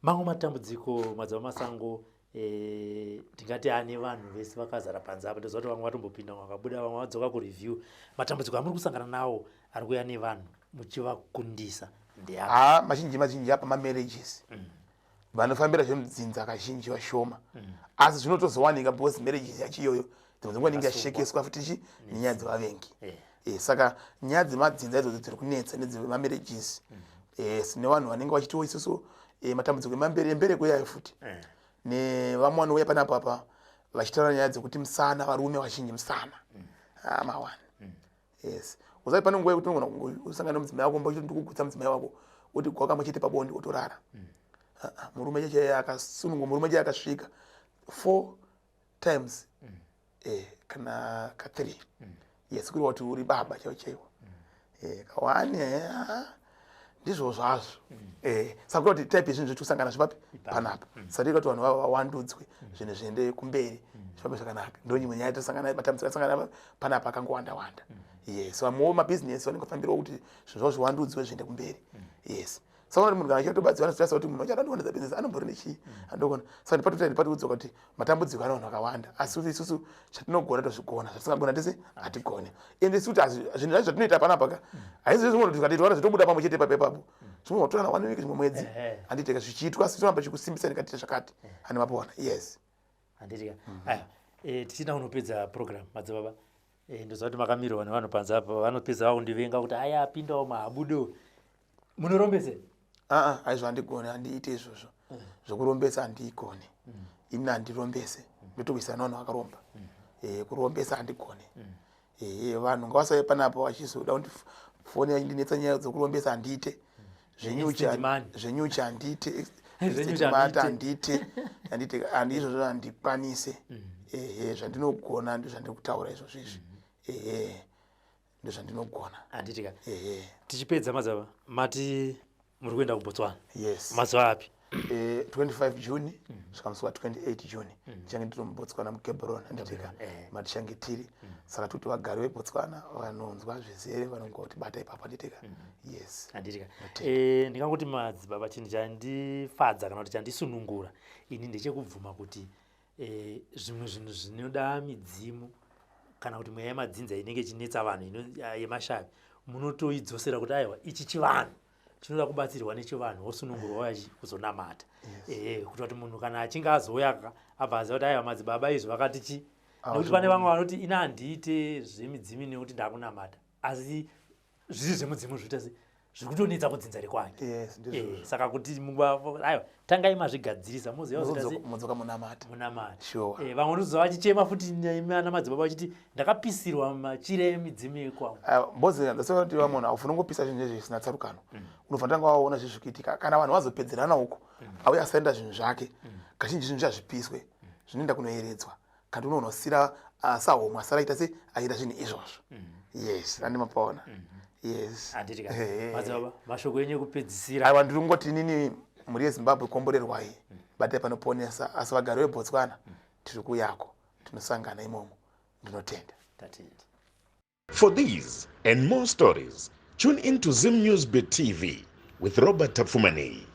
[SPEAKER 2] mamwe matambudziko madzava masango tingati ane vanhu vese vakazara panze apa ndozva kuti vamwe vatombopinda vakabuda vamwe vadzoka kureview matambudziko amuri kusangana nawo ari kuuya nevanhu muchivakundisa
[SPEAKER 3] ndeapa mazhinji apa mamarriages vanofambira zvinodzinza kazhinji vashoma asi zvinotozowanika because marriages yacho iyoyo dzimwe dzenguva inenge yashekeswa futi nenyaya dzevavengi saka nyaya dzemadzinza idzodzo dziri kunetsa nedzemamarriages sine vanhu vanenge vachitiwo isusu matambudziko embereko yayo futi nevamwe vanouya panapa apa vachitaura nyaya dzekuti musana varume vazhinji musana mawani yes uzati pane nguva yekuti unogona usangana nomudzimai wako mbachiti ndikugutsa mudzimai wako kuti gwakamba chete pabonde otorara murume chache akasunungwa murume chache akasvika 4 times kana ka3 yes kuri kuti uri baba chaiwo kawani ndizvo zvazvo saka kuti type yezvinhu zvetusangana zvipapi panapa saka kuti vanhu vawandudzwe zvinhu zviende kumberi zvipapi zvakanaka ndo nyimwe nyaya tosangana matambudziko asangana panapa akangowanda yes vamwewo mabhizinesi vanenge vafambirawo kuti zvinhu zvavo zviwandudzwe zviende kumberi yes saka munhu kana achitobatsirana stress kuti munhu uchadondowanidza business anombori chi andokona saka ndipati kudzoka kuti matambudziko ana vanhu vakawanda asi isusu chatinogona tozvigona zvatisingagona tese hatigone ende isuti zvinhu zvacho zvatinoita panapa haisi zvimwe tikatoitaura zvitobuda pamwe chete ipapo zvimwe watorana 1 week zvimwe mwedzi handiteka zvichiitwa sitoramba chikusimbisa ndikatiita zvakati ane mapona yes
[SPEAKER 2] handitika aya tichida kunopedza program madzibaba ndoziva kuti makamirwa nevanhu panze apa vanopedza vakundivenga kuti aya apindawo mahabudo munorombese
[SPEAKER 3] aizvo handigone handiite izvozvo zvokurombesa handiigone ini handirombese ndotokuisa vanhu vakaromba kurombesa handigone vanhu ngavasave panapo vachizoda kuti foni yandinetsa nyaya dzokurombesa handiite zvenyuchi handiite mata handite izvozvo handikwanise zvandinogona ndozvandiri kutaura izvozvo izvi ndozvandinogona
[SPEAKER 2] handitika tichipedza madzava mati muri kuenda kubotswana
[SPEAKER 3] yes
[SPEAKER 2] mazuva api
[SPEAKER 3] 25 June zvikamuswa 28 June tichange tiri mubotswana mugaborone handitika matichange tiri saka kuti vagari vebotswana vanonzwa zvezere vanonga kuti bata ipapo handitika yes
[SPEAKER 2] handitika ndingangoti madzibaba chinhu chandifadza kana kuti chandisunungura ini ndechekubvuma kuti zvimwe zvinhu zvinoda midzimu kana kuti mweya yemadzinza inenge ichinetsa vanhu yemashavi munotoidzosera kuti aiwa ichi chivanhu chinoda kubatsirwa nechivanhu wosunungurwa kuzonamata kuti kuti munhu kana achinge azouya abva aziva kuti aiwa madzibaba izvi vakati chi nekuti pane vamwe vanoti ina handiite zvemidzimu nekuti ndakunamata asi zviri zvemudzimu zvoita zviri kutonetsa kudzinza rekwake saka kuti aiwa tangai mazvigadzirisa
[SPEAKER 3] mudzoka munamata
[SPEAKER 2] vamwe ndozova vachichema futi ana madzibaba vachiti ndakapisirwa machire emidzimu yekwangu
[SPEAKER 3] mbozi ndasati vamunhu haufunongopisa zvinhu izvi zvisina tsarukano unofanira tanga waona zvezvikuitika kana vanhu vazopedzerana uko auye asaenda zvinhu zvake kazhinji zvinhu zvazvipiswe zvinoenda kunoeredzwa kandi unonosira sahomwe asaraita se aita zvinhu izvozvo yes andimapaona yes
[SPEAKER 2] handitika madzibaba mashoko enyu ekupedzisira
[SPEAKER 3] aiwa ndiri kungoti inini mhuri yezimbabwe komborerwai batai panoponesa asi vagari vebotswana tiri kuyako tinosangana imomo ndinotenda
[SPEAKER 2] tatenda.
[SPEAKER 1] For these and more stories, tune into Zim News Bit TV with Robert Tafumani.